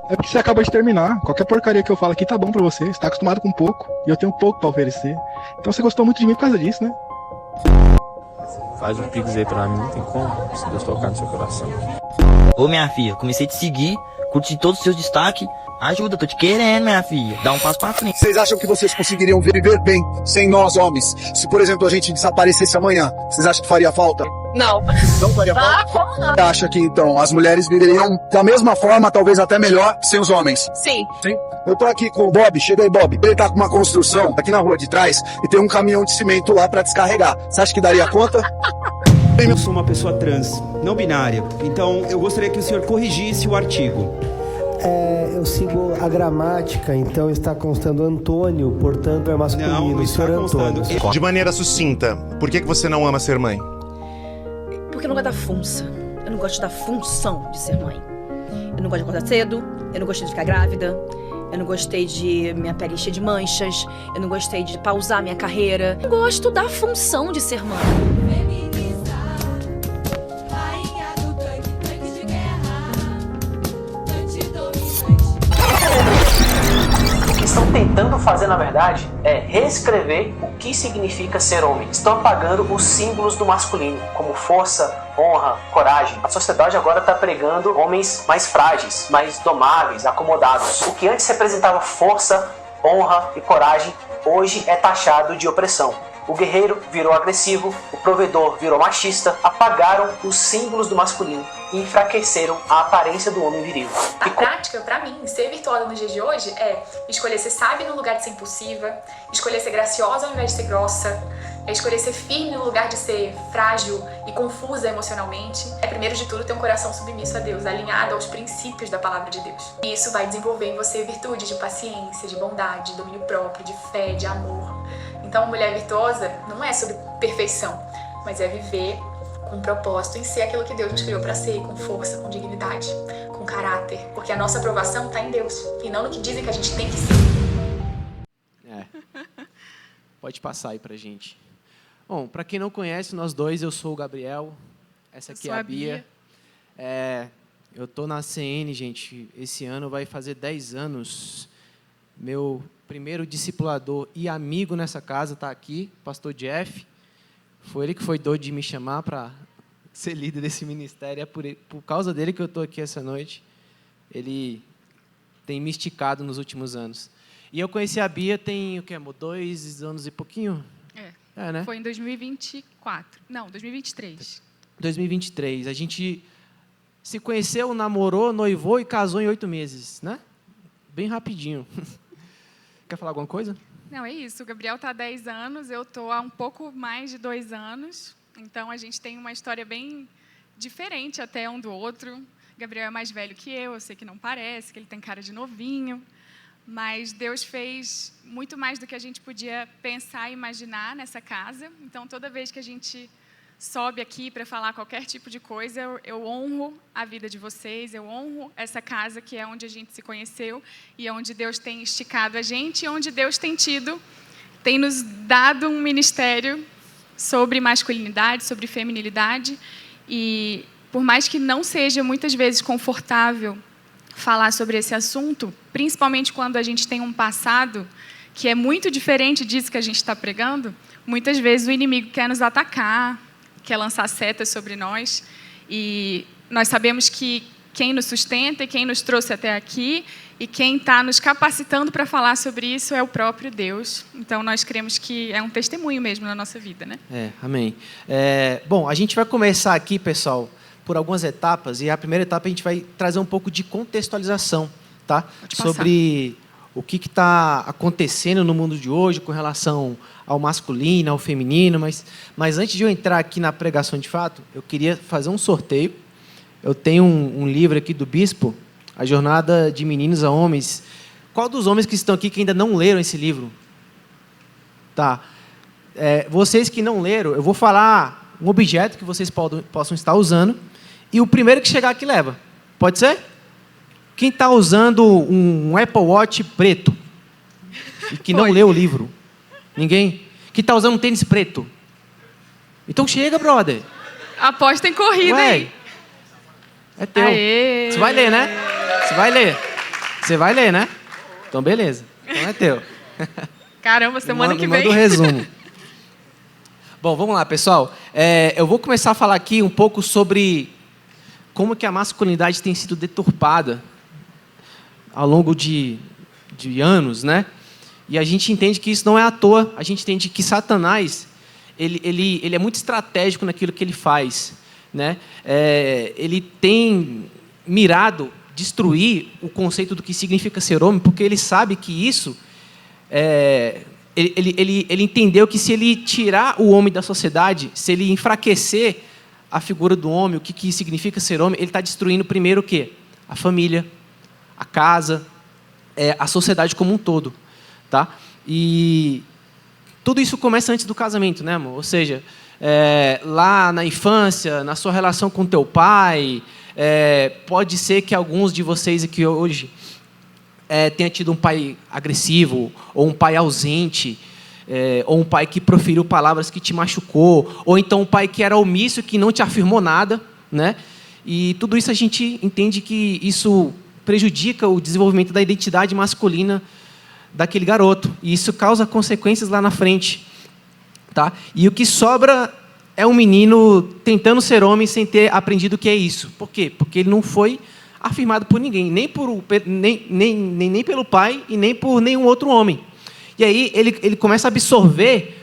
É porque você acabou de terminar. Qualquer porcaria que eu falo aqui tá bom pra você. Você tá acostumado com pouco. E eu tenho pouco pra oferecer. Então você gostou muito de mim por causa disso, né? Faz um pix aí pra mim, tem como? Se Deus tocar no seu coração. Ô, minha filha, comecei a te seguir, curti todos os seus destaques. Ajuda, tô te querendo, minha filha. Dá um passo pra frente. Vocês acham que vocês conseguiriam viver bem sem nós, homens? Se, por exemplo, a gente desaparecesse amanhã, vocês acham que faria falta? Não. Não faria falta? Como não? Você acha que, então, as mulheres viveriam da mesma forma, talvez até melhor, sem os homens? Sim. Sim? Eu tô aqui com o Bob, chega aí, Bob. Ele tá com uma construção aqui na rua de trás e tem um caminhão de cimento lá pra descarregar. Você acha que daria conta? Eu sou uma pessoa trans, não binária, então eu gostaria que o senhor corrigisse o artigo. Eu sigo a gramática, então está constando Antônio, portanto é masculino. Não está constando. De maneira sucinta, por que você não ama ser mãe? Porque eu não gosto da funça. Eu não gosto da função de ser mãe. Eu não gosto de acordar cedo, eu não gostei de ficar grávida, eu não gostei de minha pele encher de manchas, eu não gostei de pausar minha carreira. Eu gosto da função de ser mãe. Estão tentando fazer, na verdade, é reescrever o que significa ser homem. Estão apagando os símbolos do masculino, como força, honra, coragem. A sociedade agora está pregando homens mais frágeis, mais domáveis, acomodados. O que antes representava força, honra e coragem, hoje é taxado de opressão. O guerreiro virou agressivo, o provedor virou machista, apagaram os símbolos do masculino e enfraqueceram a aparência do homem viril. A prática, pra mim, ser virtuosa nos dias de hoje é escolher ser sábia no lugar de ser impulsiva, escolher ser graciosa ao invés de ser grossa, é escolher ser firme no lugar de ser frágil e confusa emocionalmente. É, primeiro de tudo, ter um coração submisso a Deus, alinhado aos princípios da palavra de Deus. E isso vai desenvolver em você virtude de paciência, de bondade, de domínio próprio, de fé, de amor. Então, mulher virtuosa não é sobre perfeição, mas é viver com propósito em ser aquilo que Deus nos criou para ser, com força, com dignidade, com caráter. Porque a nossa aprovação está em Deus e não no que dizem que a gente tem que ser. Pode passar aí pra gente. Bom, para quem não conhece, nós dois, eu sou o Gabriel, essa aqui é a Bia. Eu tô na CN, gente, esse ano vai fazer 10 anos. Meu primeiro discipulador e amigo nessa casa está aqui, pastor Jeff. Foi ele que foi doido de me chamar para ser líder desse ministério. É por causa dele que eu estou aqui essa noite. Ele tem me esticado nos últimos anos. E eu conheci a Bia tem, 2 anos e pouquinho? Né? Foi em 2024. Não, 2023. 2023. A gente se conheceu, namorou, noivou e casou em 8 meses, né? Bem rapidinho. Quer falar alguma coisa? Não, é isso. O Gabriel está há 10 anos, eu estou há um pouco mais de 2 anos. Então, a gente tem uma história bem diferente até um do outro. Gabriel é mais velho que eu sei que não parece, que ele tem cara de novinho. Mas Deus fez muito mais do que a gente podia pensar e imaginar nessa casa. Então, toda vez que a gente sobe aqui para falar qualquer tipo de coisa, eu honro a vida de vocês, eu honro essa casa que é onde a gente se conheceu e é onde Deus tem esticado a gente e onde Deus tem nos dado um ministério sobre masculinidade, sobre feminilidade. E por mais que não seja muitas vezes confortável falar sobre esse assunto, principalmente quando a gente tem um passado que é muito diferente disso que a gente está pregando, muitas vezes o inimigo quer nos atacar, quer lançar setas sobre nós, e nós sabemos que quem nos sustenta e quem nos trouxe até aqui e quem está nos capacitando para falar sobre isso é o próprio Deus. Então, nós cremos que é um testemunho mesmo na nossa vida, né? Amém. Bom, a gente vai começar aqui, pessoal, por algumas etapas, e a primeira etapa a gente vai trazer um pouco de contextualização, tá? Sobre o que está acontecendo no mundo de hoje com relação ao masculino, ao feminino, mas antes de eu entrar aqui na pregação de fato, eu queria fazer um sorteio. Eu tenho um livro aqui do Bispo, A Jornada de Meninos a Homens. Qual dos homens que estão aqui que ainda não leram esse livro? Tá. Vocês que não leram, eu vou falar um objeto que vocês possam estar usando, e o primeiro que chegar aqui leva. Pode ser? Quem está usando um Apple Watch preto e que não leu o livro? Ninguém? Quem está usando um tênis preto? Então chega, brother. Aposta em corrida, hein? É teu. Aê. Você vai ler, né? Você vai ler. Você vai ler, né? Então, beleza. Então é teu. Caramba, semana que vem. Manda o resumo. Bom, vamos lá, pessoal. Eu vou começar a falar aqui um pouco sobre como que a masculinidade tem sido deturpada ao longo de anos, né? E a gente entende que isso não é à toa. A gente entende que Satanás ele é muito estratégico naquilo que ele faz, né? Ele tem mirado destruir o conceito do que significa ser homem, porque ele sabe que isso ele entendeu que se ele tirar o homem da sociedade, se ele enfraquecer a figura do homem, o que significa ser homem, ele está destruindo primeiro o quê? A família, a casa, a sociedade como um todo, tá? E tudo isso começa antes do casamento, né, amor? Ou seja, lá na infância, na sua relação com teu pai, pode ser que alguns de vocês aqui hoje tenha tido um pai agressivo, ou um pai ausente, ou um pai que proferiu palavras que te machucou, ou então um pai que era omisso, que não te afirmou nada, né? E tudo isso a gente entende que isso prejudica o desenvolvimento da identidade masculina daquele garoto, e isso causa consequências lá na frente, tá? E o que sobra é um menino tentando ser homem sem ter aprendido o que é isso. Por quê? Porque ele não foi afirmado por ninguém, nem pelo pai e nem por nenhum outro homem. E aí ele começa a absorver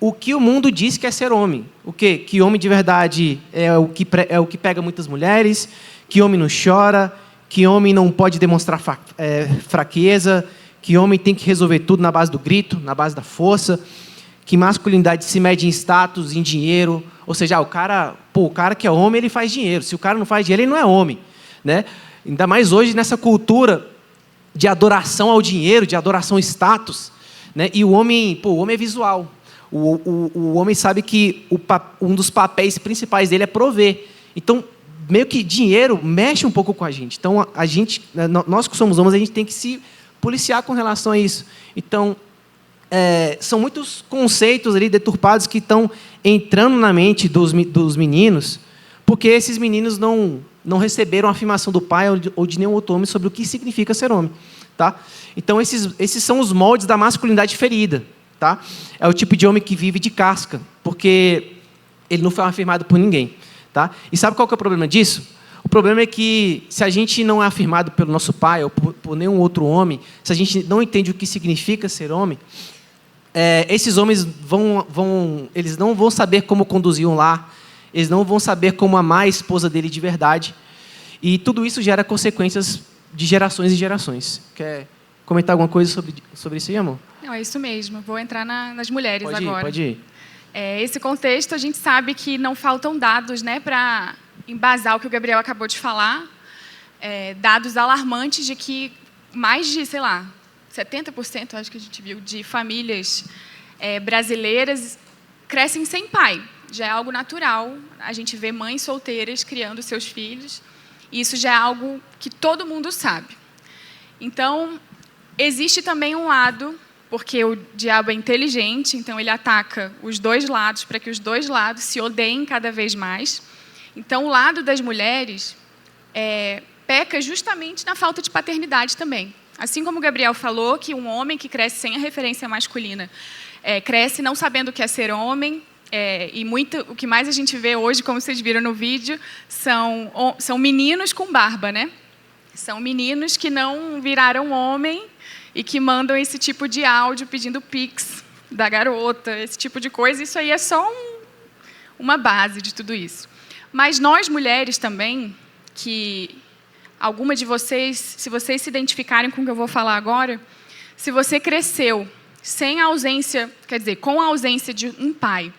o que o mundo diz que é ser homem. O quê? Que homem de verdade é o que pega muitas mulheres, que homem não chora, que homem não pode demonstrar fraqueza, que homem tem que resolver tudo na base do grito, na base da força, que masculinidade se mede em status, em dinheiro. Ou seja, o cara que é homem, ele faz dinheiro. Se o cara não faz dinheiro, ele não é homem, né? Ainda mais hoje nessa cultura de adoração ao dinheiro, de adoração ao status, né? E o homem é visual. O homem sabe que um dos papéis principais dele é prover. Então, meio que dinheiro mexe um pouco com a gente. Então, nós que somos homens, a gente tem que se policiar com relação a isso. Então, são muitos conceitos ali deturpados que estão entrando na mente dos meninos, porque esses meninos não receberam a afirmação do pai ou de nenhum outro homem sobre o que significa ser homem, tá? Então, esses são os moldes da masculinidade ferida, tá? É o tipo de homem que vive de casca, porque ele não foi afirmado por ninguém, tá? E sabe qual que é o problema disso? O problema é que, se a gente não é afirmado pelo nosso pai ou por nenhum outro homem, se a gente não entende o que significa ser homem, esses homens eles não vão saber como conduzir um lar, eles não vão saber como amar a esposa dele de verdade, e tudo isso gera consequências de gerações e gerações. Quer comentar alguma coisa sobre isso aí, amor? Não, é isso mesmo. Vou entrar nas mulheres agora. Pode ir. Esse contexto, a gente sabe que não faltam dados, né, para embasar o que o Gabriel acabou de falar, dados alarmantes de que mais de, 70%, acho que a gente viu, de famílias brasileiras crescem sem pai. Já é algo natural. A gente vê mães solteiras criando seus filhos. E isso já é algo que todo mundo sabe. Então, existe também um lado, porque o diabo é inteligente, então ele ataca os dois lados para que os dois lados se odeiem cada vez mais. Então, o lado das mulheres peca justamente na falta de paternidade também. Assim como o Gabriel falou, que um homem que cresce sem a referência masculina cresce não sabendo o que é ser homem, e o que mais a gente vê hoje, como vocês viram no vídeo, são meninos com barba, né? São meninos que não viraram homem e que mandam esse tipo de áudio pedindo pix da garota, esse tipo de coisa. Isso aí é só uma base de tudo isso. Mas nós, mulheres também, que alguma de vocês, se vocês se identificarem com o que eu vou falar agora, se você cresceu sem a ausência, quer dizer, com a ausência de um pai,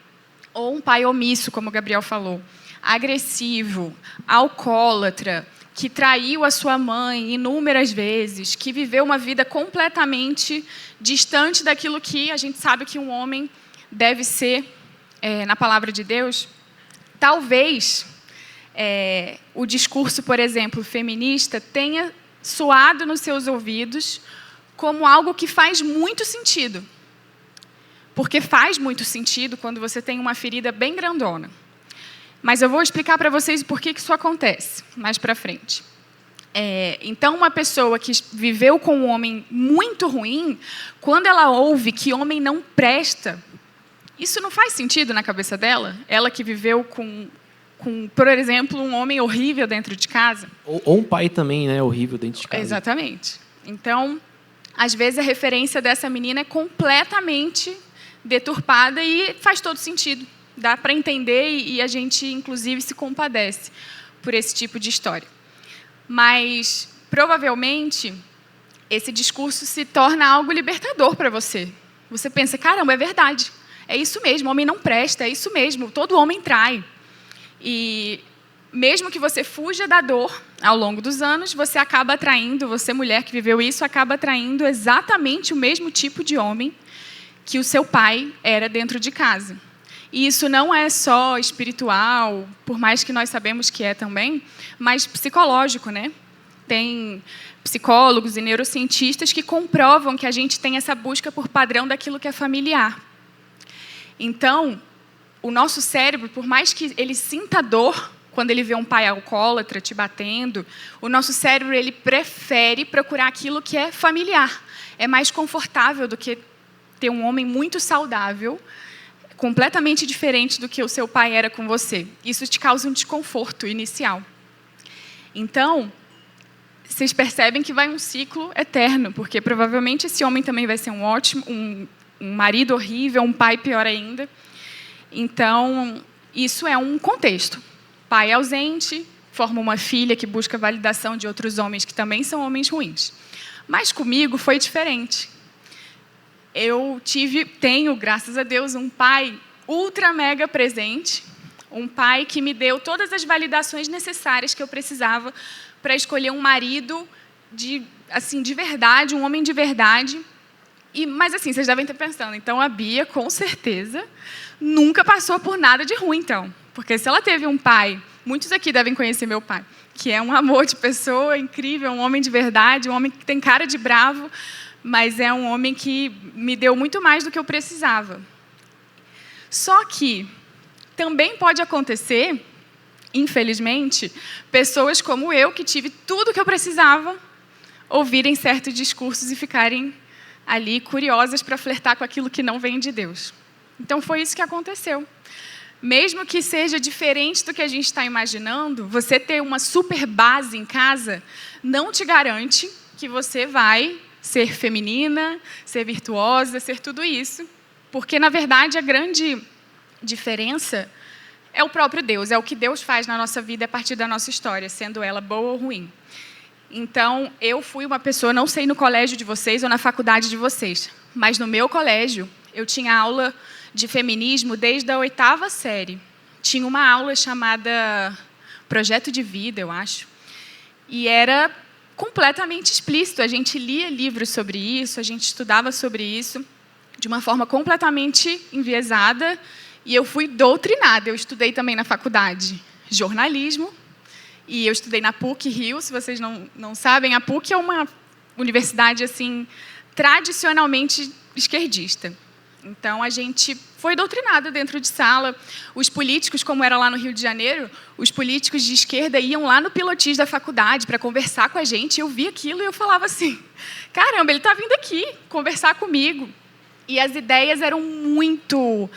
ou um pai omisso, como o Gabriel falou, agressivo, alcoólatra, que traiu a sua mãe inúmeras vezes, que viveu uma vida completamente distante daquilo que a gente sabe que um homem deve ser na palavra de Deus, talvez o discurso, por exemplo, feminista, tenha soado nos seus ouvidos como algo que faz muito sentido. Porque faz muito sentido quando você tem uma ferida bem grandona. Mas eu vou explicar para vocês por que isso acontece mais para frente. Então, uma pessoa que viveu com um homem muito ruim, quando ela ouve que homem não presta, isso não faz sentido na cabeça dela? Ela que viveu com, por exemplo, um homem horrível dentro de casa. Ou um pai também, né, horrível dentro de casa. Exatamente. Então, às vezes, a referência dessa menina é completamente deturpada e faz todo sentido. Dá para entender e a gente, inclusive, se compadece por esse tipo de história. Mas, provavelmente, esse discurso se torna algo libertador para você. Você pensa, caramba, é verdade. É isso mesmo, homem não presta, é isso mesmo, todo homem trai. E mesmo que você fuja da dor ao longo dos anos, você acaba atraindo, você mulher que viveu isso, acaba atraindo exatamente o mesmo tipo de homem que o seu pai era dentro de casa. E isso não é só espiritual, por mais que nós sabemos que é também, mas psicológico, né? Tem psicólogos e neurocientistas que comprovam que a gente tem essa busca por padrão daquilo que é familiar. Então, o nosso cérebro, por mais que ele sinta dor quando ele vê um pai alcoólatra te batendo, o nosso cérebro ele prefere procurar aquilo que é familiar. É mais confortável do que ter um homem muito saudável, completamente diferente do que o seu pai era com você. Isso te causa um desconforto inicial. Então, vocês percebem que vai um ciclo eterno, porque provavelmente esse homem também vai ser um marido horrível, um pai pior ainda. Então, isso é um contexto. Pai ausente, forma uma filha que busca validação de outros homens que também são homens ruins. Mas comigo foi diferente. Eu tenho, graças a Deus, um pai ultra mega presente, um pai que me deu todas as validações necessárias que eu precisava para escolher um marido de verdade, um homem de verdade. Mas assim, vocês devem estar pensando, então a Bia, com certeza, nunca passou por nada de ruim, então. Porque se ela teve um pai, muitos aqui devem conhecer meu pai, que é um amor de pessoa, incrível, um homem de verdade, um homem que tem cara de bravo, mas é um homem que me deu muito mais do que eu precisava. Só que também pode acontecer, infelizmente, pessoas como eu, que tive tudo o que eu precisava, ouvirem certos discursos e ficarem ali curiosas para flertar com aquilo que não vem de Deus. Então, foi isso que aconteceu. Mesmo que seja diferente do que a gente está imaginando, você ter uma super base em casa não te garante que você vai ser feminina, ser virtuosa, ser tudo isso. Porque, na verdade, a grande diferença é o próprio Deus, é o que Deus faz na nossa vida a partir da nossa história, sendo ela boa ou ruim. Então, eu fui uma pessoa, não sei no colégio de vocês ou na faculdade de vocês, mas no meu colégio, eu tinha aula de feminismo desde a 8ª série. Tinha uma aula chamada Projeto de Vida, eu acho, e era completamente explícito. A gente lia livros sobre isso, a gente estudava sobre isso de uma forma completamente enviesada, e eu fui doutrinada. Eu estudei também na faculdade jornalismo, e eu estudei na PUC-Rio. Se vocês não sabem, a PUC é uma universidade assim, tradicionalmente esquerdista. Então, a gente foi doutrinada dentro de sala. Os políticos, como era lá no Rio de Janeiro, os políticos de esquerda iam lá no pilotis da faculdade para conversar com a gente. Eu via aquilo e eu falava assim, caramba, ele está vindo aqui conversar comigo. E as ideias eram muito...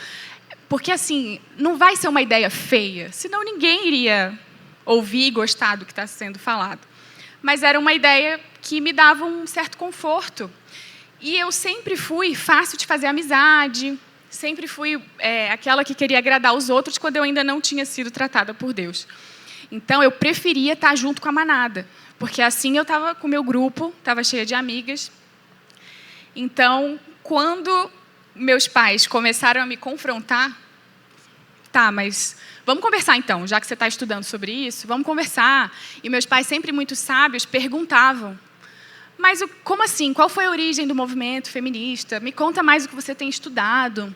Porque, assim, não vai ser uma ideia feia, senão ninguém iria ouvir e gostar do que está sendo falado. Mas era uma ideia que me dava um certo conforto. E eu sempre fui fácil de fazer amizade, sempre fui aquela que queria agradar os outros quando eu ainda não tinha sido tratada por Deus. Então, eu preferia estar junto com a manada, porque assim eu estava com o meu grupo, estava cheia de amigas. Então, quando meus pais começaram a me confrontar, tá, mas vamos conversar então, já que você está estudando sobre isso, vamos conversar. E meus pais, sempre muito sábios, perguntavam, mas como assim? Qual foi a origem do movimento feminista? Me conta mais o que você tem estudado.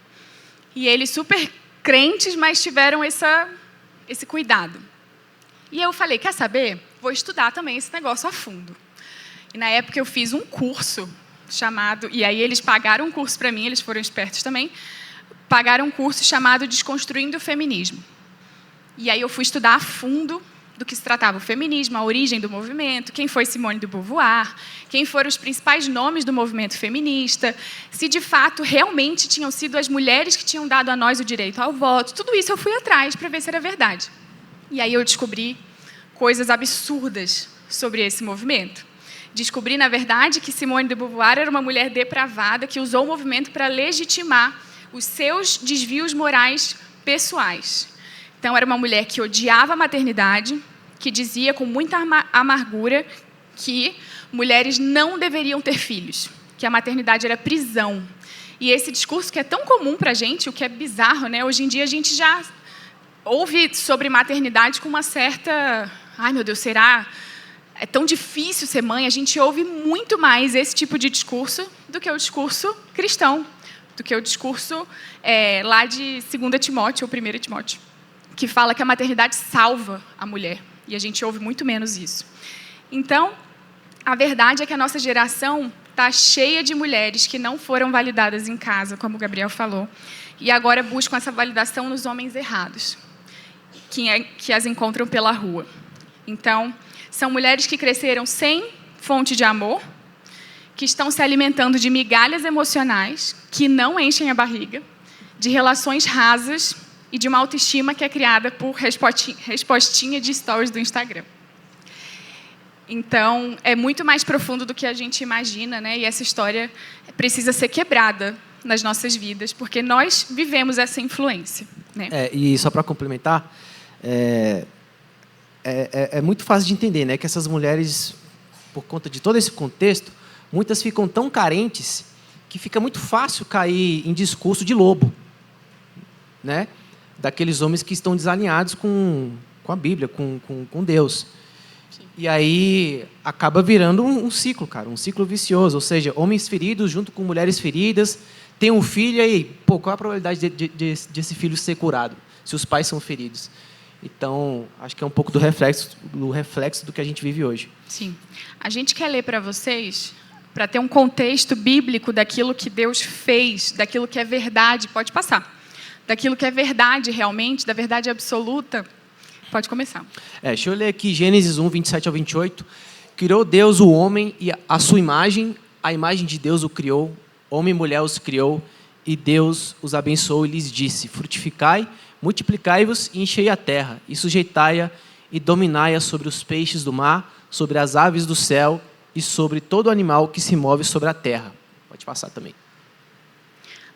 E eles, super crentes, mas tiveram esse cuidado. E eu falei, quer saber? Vou estudar também esse negócio a fundo. E na época eu fiz um curso chamado... E aí eles pagaram um curso para mim, eles foram espertos também, pagaram um curso chamado Desconstruindo o Feminismo. E aí eu fui estudar a fundo do que se tratava o feminismo, a origem do movimento, quem foi Simone de Beauvoir, quem foram os principais nomes do movimento feminista, se de fato realmente tinham sido as mulheres que tinham dado a nós o direito ao voto. Tudo isso eu fui atrás para ver se era verdade. E aí eu descobri coisas absurdas sobre esse movimento. Descobri, na verdade, que Simone de Beauvoir era uma mulher depravada que usou o movimento para legitimar os seus desvios morais pessoais. Então, era uma mulher que odiava a maternidade, que dizia com muita amargura que mulheres não deveriam ter filhos, que a maternidade era prisão. E esse discurso que é tão comum para a gente, o que é bizarro, né? Hoje em dia a gente já ouve sobre maternidade com uma certa... Ai, meu Deus, será? É tão difícil ser mãe. A gente ouve muito mais esse tipo de discurso do que o discurso cristão, do que o discurso lá de 2 Timóteo ou 1 Timóteo, que fala que a maternidade salva a mulher. E a gente ouve muito menos isso. Então, a verdade é que a nossa geração está cheia de mulheres que não foram validadas em casa, como o Gabriel falou, e agora buscam essa validação nos homens errados, que as encontram pela rua. Então, são mulheres que cresceram sem fonte de amor, que estão se alimentando de migalhas emocionais, que não enchem a barriga, de relações rasas e de uma autoestima que é criada por respostinha de stories do Instagram. Então, é muito mais profundo do que a gente imagina, né? E essa história precisa ser quebrada nas nossas vidas, porque nós vivemos essa influência, né? E só para complementar, é muito fácil de entender, né, que essas mulheres, por conta de todo esse contexto, muitas ficam tão carentes que fica muito fácil cair em discurso de lobo, né? Daqueles homens que estão desalinhados com a Bíblia, com Deus. Sim. E aí acaba virando um ciclo, cara, um ciclo vicioso. Ou seja, homens feridos junto com mulheres feridas, tem um filho e aí, qual a probabilidade desse filho ser curado, se os pais são feridos? Então, acho que é um pouco do reflexo do que a gente vive hoje. Sim. A gente quer ler para vocês, para ter um contexto bíblico daquilo que Deus fez, daquilo que é verdade, pode passar. Daquilo que é verdade realmente, da verdade absoluta, pode começar. Deixa eu ler aqui Gênesis 1, 27 ao 28. Criou Deus o homem e a sua imagem, a imagem de Deus o criou, homem e mulher os criou, e Deus os abençoou e lhes disse: frutificai, multiplicai-vos e enchei a terra, e sujeitai-a e dominai-a sobre os peixes do mar, sobre as aves do céu e sobre todo animal que se move sobre a terra. Pode passar também.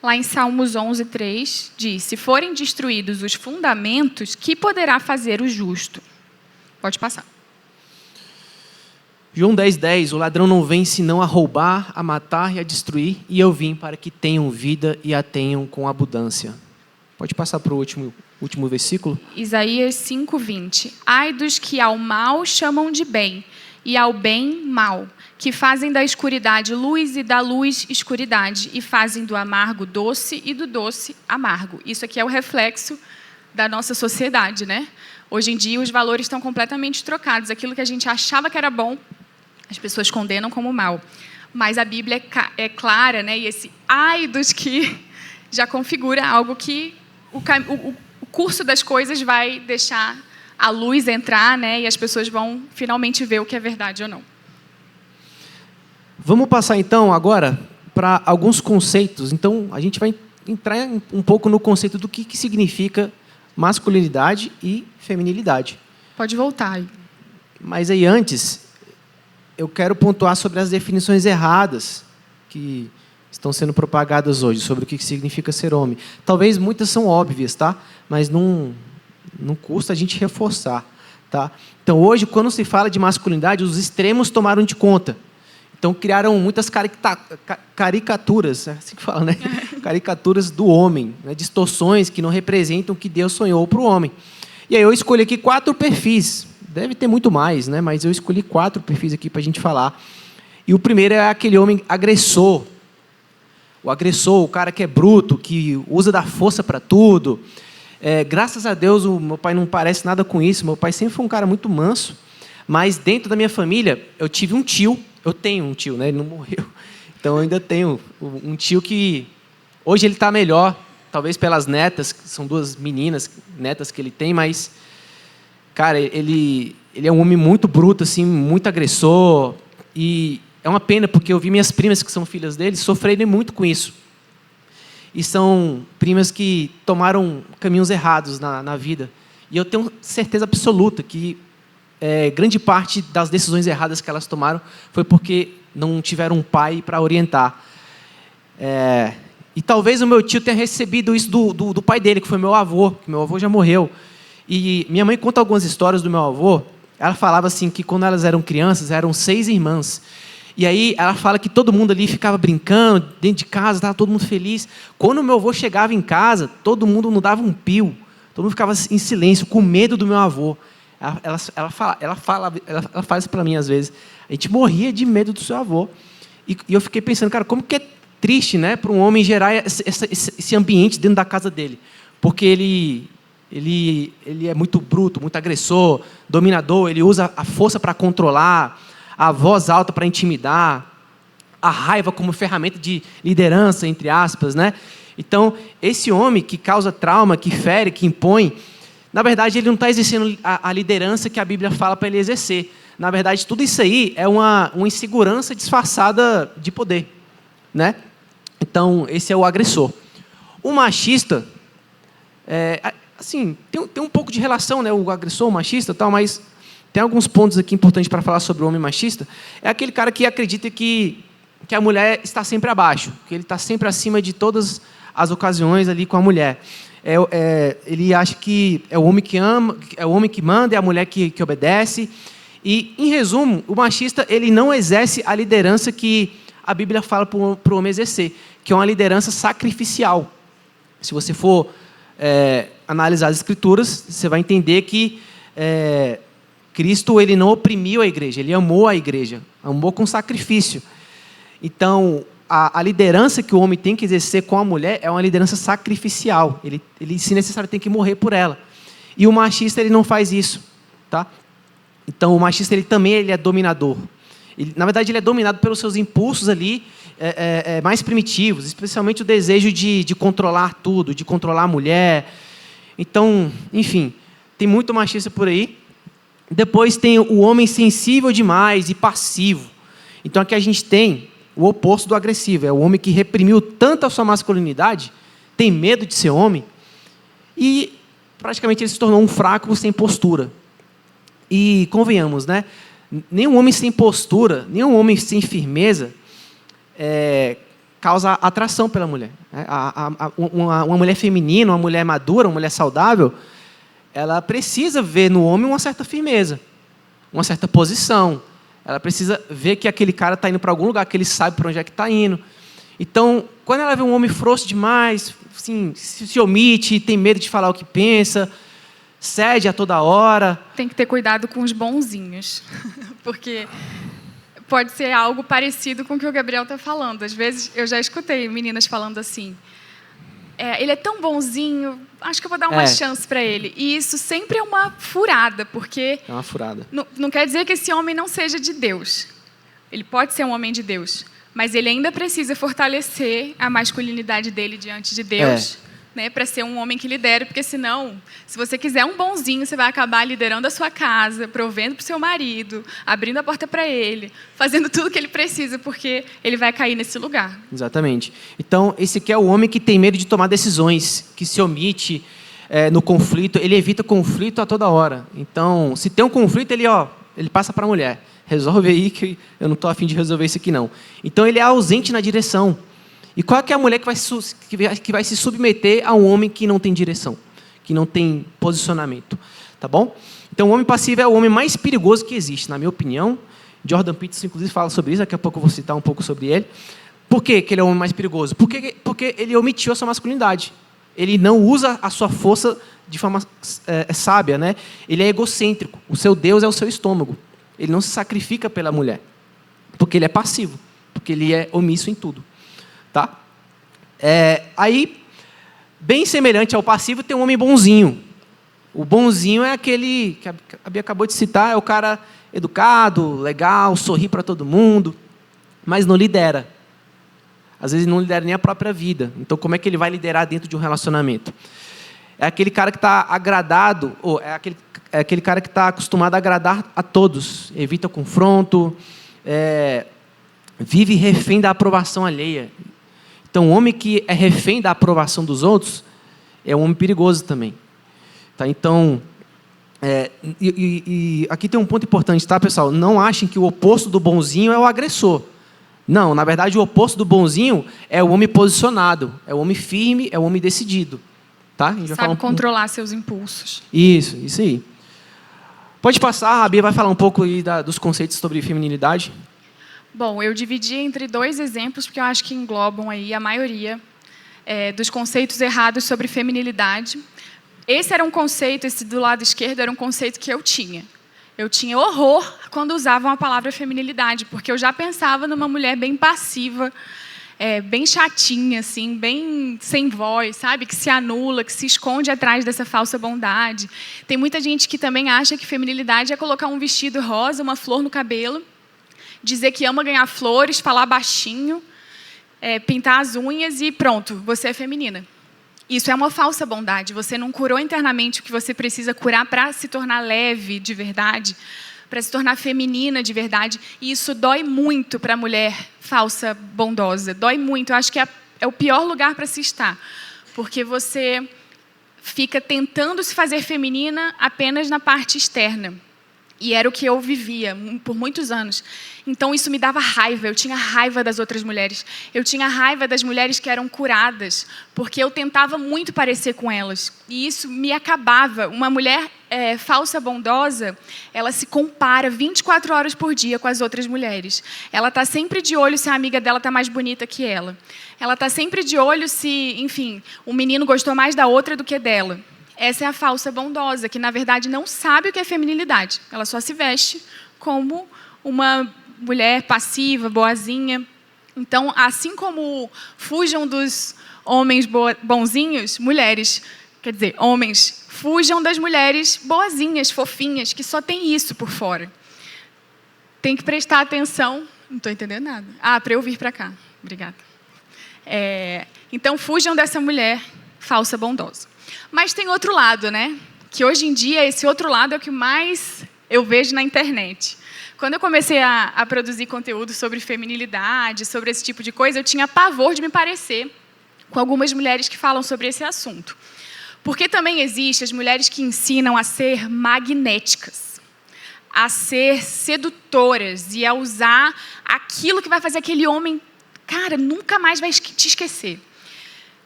Lá em Salmos 11, 3, diz: se forem destruídos os fundamentos, que poderá fazer o justo? Pode passar. João 10, 10, o ladrão não vem senão a roubar, a matar e a destruir, e eu vim para que tenham vida e a tenham com abundância. Pode passar para o último versículo? Isaías 5, 20. Ai dos que ao mal chamam de bem, e ao bem mal, que fazem da escuridade luz e da luz escuridade, e fazem do amargo doce e do doce amargo. Isso aqui é o reflexo da nossa sociedade, né? Hoje em dia os valores estão completamente trocados. Aquilo que a gente achava que era bom, as pessoas condenam como mal. Mas a Bíblia é clara, né? E esse ai dos que já configura algo que o curso das coisas vai deixar a luz entrar, né? E as pessoas vão finalmente ver o que é verdade ou não. Vamos passar, então, agora para alguns conceitos. Então, a gente vai entrar um pouco no conceito do que significa masculinidade e feminilidade. Pode voltar aí. Mas aí, antes, eu quero pontuar sobre as definições erradas que estão sendo propagadas hoje, sobre o que significa ser homem. Talvez muitas são óbvias, tá? Mas não custa a gente reforçar, tá? Então, hoje, quando se fala de masculinidade, os extremos tomaram de conta. Então, criaram muitas caricaturas, é assim que fala, né? Caricaturas do homem, né? Distorções que não representam o que Deus sonhou para o homem. E aí eu escolhi aqui 4 perfis. Deve ter muito mais, né? Mas eu escolhi 4 perfis aqui para a gente falar. E o primeiro é aquele homem agressor. O agressor, o cara que é bruto, que usa da força para tudo. Graças a Deus, o meu pai não parece nada com isso. Meu pai sempre foi um cara muito manso. Mas dentro da minha família, eu tive um tio. Eu tenho um tio, né? Ele não morreu. Então, eu ainda tenho um tio que... Hoje ele está melhor, talvez pelas netas, que são 2 meninas, netas que ele tem, mas... cara, ele é um homem muito bruto, assim, muito agressor. E é uma pena, porque eu vi minhas primas, que são filhas dele, sofrerem muito com isso. E são primas que tomaram caminhos errados na vida. E eu tenho certeza absoluta que grande parte das decisões erradas que elas tomaram foi porque não tiveram um pai para orientar. E talvez o meu tio tenha recebido isso do pai dele, que foi meu avô, que meu avô já morreu. E minha mãe conta algumas histórias do meu avô. Ela falava assim que quando elas eram crianças, eram 6 irmãs. E aí ela fala que todo mundo ali ficava brincando dentro de casa, estava todo mundo feliz. Quando o meu avô chegava em casa, todo mundo não dava um pio. Todo mundo ficava em silêncio, com medo do meu avô. Ela fala isso para mim às vezes. A gente morria de medo do seu avô. E eu fiquei pensando, cara, como que é triste, né, para um homem gerar esse ambiente dentro da casa dele. Porque ele é muito bruto, muito agressor, dominador, ele usa a força para controlar, a voz alta para intimidar, a raiva como ferramenta de liderança, entre aspas, né? Então, esse homem que causa trauma, que fere, que impõe, na verdade, ele não está exercendo a liderança que a Bíblia fala para ele exercer. Na verdade, tudo isso aí é uma insegurança disfarçada de poder, né? Então, esse é o agressor. O machista, assim, tem um pouco de relação, né? O agressor, o machista, tal, mas tem alguns pontos aqui importantes para falar sobre o homem machista. É aquele cara que acredita que a mulher está sempre abaixo, que ele está sempre acima de todas as ocasiões ali com a mulher. Ele acha que é o homem que ama, é o homem que manda, é a mulher que obedece. E, em resumo, o machista ele não exerce a liderança que a Bíblia fala para o homem exercer, que é uma liderança sacrificial. Se você for analisar as Escrituras, você vai entender que Cristo ele não oprimiu a igreja, ele amou a igreja, amou com sacrifício. Então, a liderança que o homem tem que exercer com a mulher é uma liderança sacrificial. Ele se necessário, tem que morrer por ela. E o machista ele não faz isso. Tá? Então, o machista ele também é dominador. Na verdade, ele é dominado pelos seus impulsos ali mais primitivos, especialmente o desejo de controlar tudo, de controlar a mulher. Então, enfim, tem muito machista por aí. Depois tem o homem sensível demais e passivo. Então, aqui a gente tem o oposto do agressivo. É o homem que reprimiu tanto a sua masculinidade, tem medo de ser homem, e praticamente ele se tornou um fraco sem postura. E, convenhamos, né? Nenhum homem sem postura, nenhum homem sem firmeza causa atração pela mulher. Uma mulher feminina, uma mulher madura, uma mulher saudável, ela precisa ver no homem uma certa firmeza, uma certa posição. Ela precisa ver que aquele cara está indo para algum lugar, que ele sabe para onde é que está indo. Então, quando ela vê um homem frouxo demais, assim, se omite, tem medo de falar o que pensa, cede a toda hora. Tem que ter cuidado com os bonzinhos, porque pode ser algo parecido com o que o Gabriel está falando. Às vezes, eu já escutei meninas falando assim, ele é tão bonzinho, acho que eu vou dar uma chance para ele. E isso sempre é uma furada, porque... É uma furada. Não quer dizer que esse homem não seja de Deus. Ele pode ser um homem de Deus, mas ele ainda precisa fortalecer a masculinidade dele diante de Deus, né, para ser um homem que lidera, porque senão, se você quiser um bonzinho, você vai acabar liderando a sua casa, provendo para o seu marido, abrindo a porta para ele, fazendo tudo que ele precisa, porque ele vai cair nesse lugar. Exatamente. Então, esse aqui é o homem que tem medo de tomar decisões, que se omite no conflito, ele evita conflito a toda hora. Então, se tem um conflito, ele passa para a mulher. Resolve aí, que eu não estou a fim de resolver isso aqui, não. Então, ele é ausente na direção. E qual é a mulher que vai se submeter a um homem que não tem direção, que não tem posicionamento? Tá bom? Então, o homem passivo é o homem mais perigoso que existe, na minha opinião. Jordan Peterson, inclusive, fala sobre isso. Daqui a pouco eu vou citar um pouco sobre ele. Por que ele é o homem mais perigoso? Porque ele omitiu a sua masculinidade. Ele não usa a sua força de forma sábia, né? Ele é egocêntrico. O seu Deus é o seu estômago. Ele não se sacrifica pela mulher, porque ele é passivo, porque ele é omisso em tudo. Tá? Aí, bem semelhante ao passivo, tem um homem bonzinho. O bonzinho é aquele que a Bia acabou de citar, é o cara educado, legal, sorri para todo mundo, mas não lidera. Às vezes não lidera nem a própria vida. Então, como é que ele vai liderar dentro de um relacionamento? É aquele cara que está agradado, ou é aquele é aquele cara que está acostumado a agradar a todos, evita confronto, vive refém da aprovação alheia. Então, o homem que é refém da aprovação dos outros é um homem perigoso também. Tá? Então, aqui tem um ponto importante, tá, pessoal? Não achem que o oposto do bonzinho é o agressor. Não, na verdade, o oposto do bonzinho é o homem posicionado, é o homem firme, é o homem decidido. Tá? A gente vai falar controlar seus impulsos. Isso aí. Pode passar, a Bia vai falar um pouco aí dos conceitos sobre feminilidade. Bom, eu dividi entre 2 exemplos, porque eu acho que englobam aí a maioria dos conceitos errados sobre feminilidade. Esse era um conceito, esse do lado esquerdo era um conceito que eu tinha. Eu tinha horror quando usavam a palavra feminilidade, porque eu já pensava numa mulher bem passiva, bem chatinha, assim, bem sem voz, sabe? Que se anula, que se esconde atrás dessa falsa bondade. Tem muita gente que também acha que feminilidade é colocar um vestido rosa, uma flor no cabelo, dizer que ama ganhar flores, falar baixinho, pintar as unhas e pronto, você é feminina. Isso é uma falsa bondade. Você não curou internamente o que você precisa curar para se tornar leve de verdade, para se tornar feminina de verdade. E isso dói muito para a mulher falsa, bondosa. Dói muito. Eu acho que é o pior lugar para se estar. Porque você fica tentando se fazer feminina apenas na parte externa. E era o que eu vivia por muitos anos. Então, isso me dava raiva. Eu tinha raiva das outras mulheres. Eu tinha raiva das mulheres que eram curadas, porque eu tentava muito parecer com elas. E isso me acabava. Uma mulher falsa, bondosa, ela se compara 24 horas por dia com as outras mulheres. Ela está sempre de olho se a amiga dela está mais bonita que ela. Ela está sempre de olho se, enfim, o menino gostou mais da outra do que dela. Essa é a falsa bondosa, que, na verdade, não sabe o que é feminilidade. Ela só se veste como uma mulher passiva, boazinha. Então, assim como fujam dos homens bonzinhos, mulheres, quer dizer, homens, fujam das mulheres boazinhas, fofinhas, que só tem isso por fora. Tem que prestar atenção. Não estou entendendo nada. Para eu vir para cá. Obrigada. Então, fujam dessa mulher falsa, bondosa. Mas tem outro lado, né? Que hoje em dia, esse outro lado é o que mais eu vejo na internet. Quando eu comecei a produzir conteúdo sobre feminilidade, sobre esse tipo de coisa, eu tinha pavor de me parecer com algumas mulheres que falam sobre esse assunto. Porque também existem as mulheres que ensinam a ser magnéticas, a ser sedutoras e a usar aquilo que vai fazer aquele homem, cara, nunca mais vai te esquecer.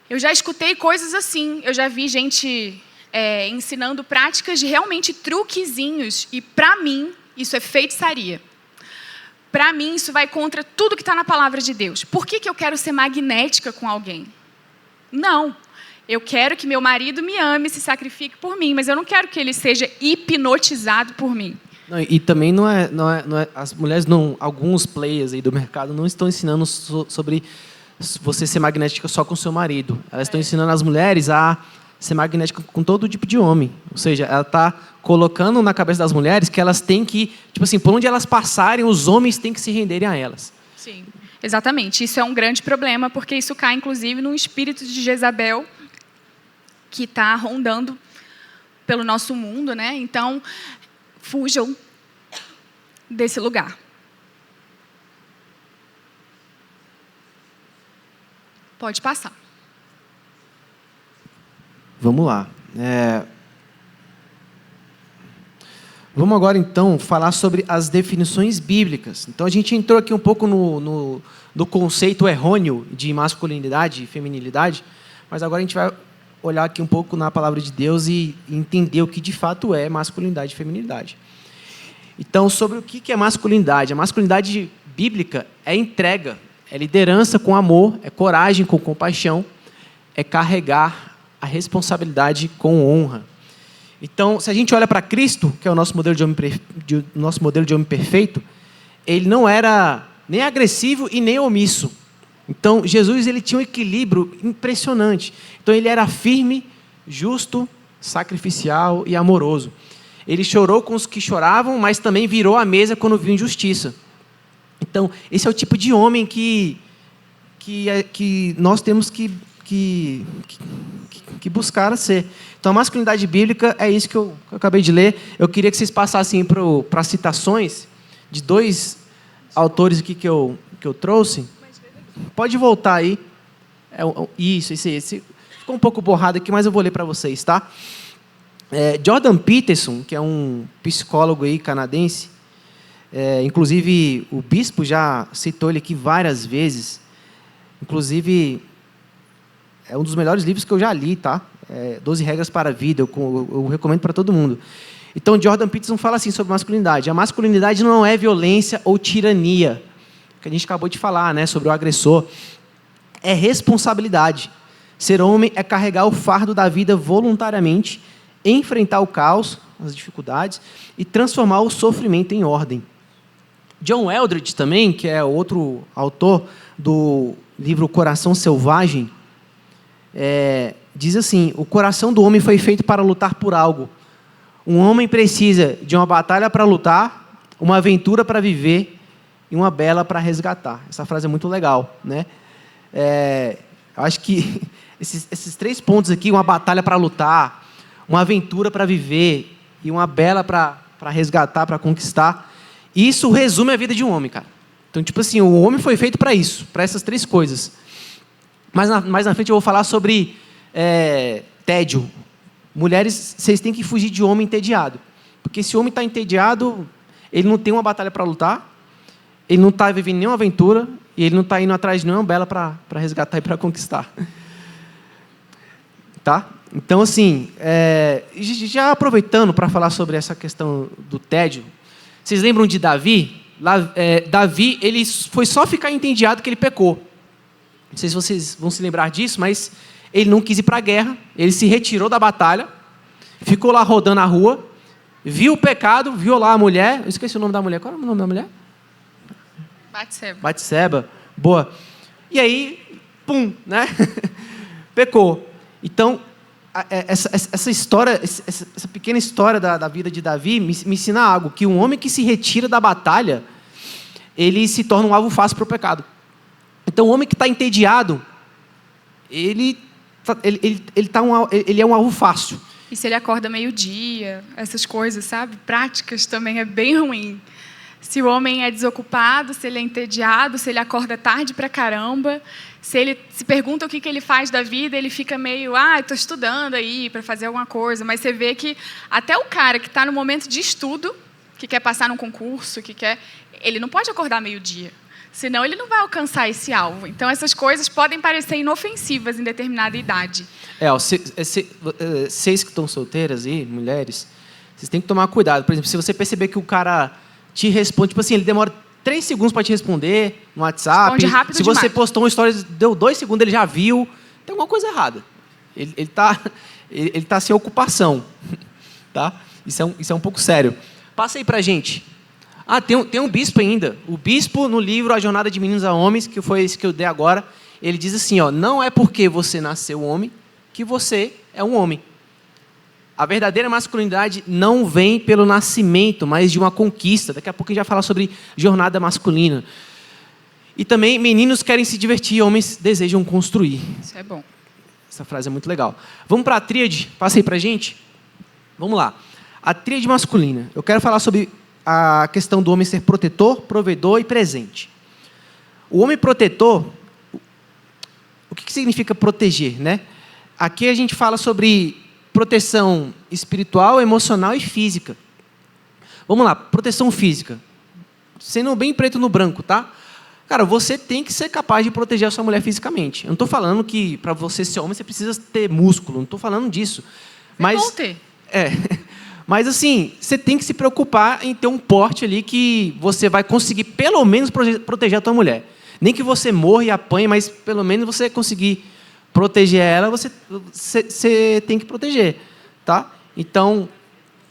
Eu já escutei coisas assim, eu já vi gente ensinando práticas de realmente truquezinhos, e para mim isso é feitiçaria. Para mim isso vai contra tudo que está na palavra de Deus. Por que eu quero ser magnética com alguém? Não, eu quero que meu marido me ame, se sacrifique por mim, mas eu não quero que ele seja hipnotizado por mim. Não, e também não é, as mulheres, alguns players aí do mercado não estão ensinando sobre você ser magnética só com seu marido. Elas estão ensinando as mulheres a ser magnética com todo tipo de homem. Ou seja, ela está colocando na cabeça das mulheres que elas têm que, tipo assim, por onde elas passarem, os homens têm que se renderem a elas. Sim, exatamente. Isso é um grande problema, porque isso cai, inclusive, no espírito de Jezabel, que está rondando pelo nosso mundo, né? Então, fujam desse lugar. Pode passar. Vamos lá. Vamos agora, então, falar sobre as definições bíblicas. Então, a gente entrou aqui um pouco no conceito errôneo de masculinidade e feminilidade, mas agora a gente vai olhar aqui um pouco na palavra de Deus e entender o que de fato é masculinidade e feminilidade. Então, sobre o que é masculinidade? A masculinidade bíblica é entrega, é liderança com amor, é coragem com compaixão, é carregar a responsabilidade com honra. Então, se a gente olha para Cristo, que é o nosso modelo de homem perfeito, ele não era nem agressivo e nem omisso. Então, Jesus ele tinha um equilíbrio impressionante. Então, ele era firme, justo, sacrificial e amoroso. Ele chorou com os que choravam, mas também virou a mesa quando viu injustiça. Então, esse é o tipo de homem que nós temos que que buscar ser. Então, a masculinidade bíblica é isso que eu acabei de ler. Eu queria que vocês passassem para citações de 2 autores aqui que eu trouxe. Pode voltar aí. Isso. Ficou um pouco borrado aqui, mas eu vou ler para vocês, tá? Jordan Peterson, que é um psicólogo aí canadense, inclusive o bispo já citou ele aqui várias vezes. Inclusive, é um dos melhores livros que eu já li, tá? 12 Regras para a Vida, eu recomendo para todo mundo. Então, Jordan Peterson fala assim sobre masculinidade. A masculinidade não é violência ou tirania, que a gente acabou de falar, né, sobre o agressor. É responsabilidade. Ser homem é carregar o fardo da vida voluntariamente, enfrentar o caos, as dificuldades, e transformar o sofrimento em ordem. John Eldredge também, que é outro autor do livro Coração Selvagem, diz assim: o coração do homem foi feito para lutar por algo. Um homem precisa de uma batalha para lutar, uma aventura para viver e uma bela para resgatar. Essa frase é muito legal, né? Eu acho que esses 3 pontos aqui, uma batalha para lutar, uma aventura para viver e uma bela para resgatar, para conquistar, isso resume a vida de um homem, cara. Então, tipo assim, o homem foi feito para isso, para essas 3 coisas. Mais na frente eu vou falar sobre tédio. Mulheres, vocês têm que fugir de homem entediado. Porque se o homem está entediado, ele não tem uma batalha para lutar, ele não está vivendo nenhuma aventura, e ele não está indo atrás de nenhuma bela para resgatar e para conquistar. Tá? Então, assim, já aproveitando para falar sobre essa questão do tédio, vocês lembram de Davi? Davi, ele foi só ficar entediado que ele pecou. Não sei se vocês vão se lembrar disso, mas ele não quis ir para a guerra, ele se retirou da batalha, ficou lá rodando a rua, viu o pecado, viu lá a mulher, eu esqueci o nome da mulher, qual era o nome da mulher? Batseba, boa. E aí, pum, né? Pecou. Então, essa história, essa pequena história da vida de Davi me ensina algo, que um homem que se retira da batalha, ele se torna um alvo fácil para o pecado. Então, o homem que está entediado, ele é um alvo fácil. E se ele acorda meio-dia, essas coisas, sabe? Práticas também é bem ruim. Se o homem é desocupado, se ele é entediado, se ele acorda tarde pra caramba, se ele se pergunta o que ele faz da vida, ele fica meio, estou estudando aí para fazer alguma coisa. Mas você vê que até o cara que está no momento de estudo, que quer passar num concurso, ele não pode acordar meio-dia. Senão ele não vai alcançar esse alvo. Então, essas coisas podem parecer inofensivas em determinada idade. Vocês que estão solteiras aí, mulheres, vocês têm que tomar cuidado. Por exemplo, se você perceber que o cara te responde, tipo assim, ele demora 3 segundos para te responder no WhatsApp. Responde rápido se demais. você postou uma história, deu 2 segundos, ele já viu. Tem alguma coisa errada. Ele tá sem ocupação. Tá? Isso é um pouco sério. Passa aí pra gente. Tem um bispo ainda. O bispo, no livro A Jornada de Meninos a Homens, que foi esse que eu dei agora, ele diz assim, não é porque você nasceu homem que você é um homem. A verdadeira masculinidade não vem pelo nascimento, mas de uma conquista. Daqui a pouco a gente vai falar sobre jornada masculina. E também, meninos querem se divertir, homens desejam construir. Isso é bom. Essa frase é muito legal. Vamos para a tríade? Passa aí para a gente. Vamos lá. A tríade masculina. Eu quero falar sobre a questão do homem ser protetor, provedor e presente. O homem protetor, o que significa proteger, né? Aqui a gente fala sobre proteção espiritual, emocional e física. Vamos lá, proteção física. Sendo bem preto no branco, tá? Cara, você tem que ser capaz de proteger a sua mulher fisicamente. Eu não estou falando que para você ser homem você precisa ter músculo, não estou falando disso. Mas, bom ter. Mas assim, você tem que se preocupar em ter um porte ali que você vai conseguir pelo menos proteger a tua mulher. Nem que você morra e apanhe, mas pelo menos você conseguir proteger ela, você tem que proteger, tá? Então,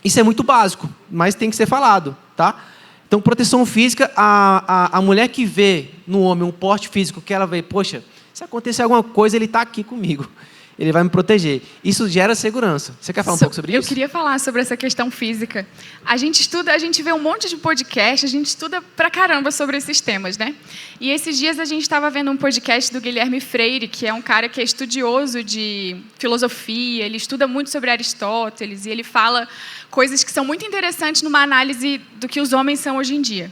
isso é muito básico, mas tem que ser falado, tá? Então, proteção física, a mulher que vê no homem um porte físico, que ela vê, poxa, se acontecer alguma coisa, ele está aqui comigo. ele vai me proteger. Isso gera segurança. Você quer falar um pouco sobre isso? Eu queria falar sobre essa questão física. A gente vê um monte de podcast, a gente estuda pra caramba sobre esses temas, né? E esses dias a gente estava vendo um podcast do Guilherme Freire, que é um cara que é estudioso de filosofia, ele estuda muito sobre Aristóteles, e ele fala coisas que são muito interessantes numa análise do que os homens são hoje em dia.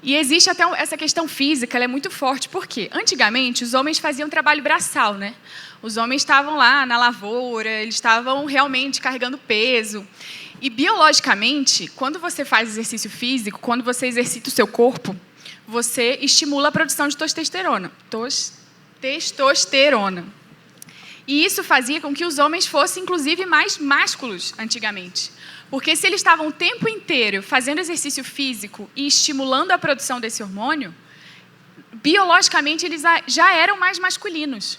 E existe até essa questão física, ela é muito forte. Por quê? Antigamente, os homens faziam trabalho braçal, né? Os homens estavam lá na lavoura, eles estavam realmente carregando peso. E, biologicamente, quando você faz exercício físico, quando você exercita o seu corpo, você estimula a produção de testosterona. Testosterona. E isso fazia com que os homens fossem, inclusive, mais másculos antigamente. Porque se eles estavam o tempo inteiro fazendo exercício físico e estimulando a produção desse hormônio, biologicamente eles já eram mais masculinos,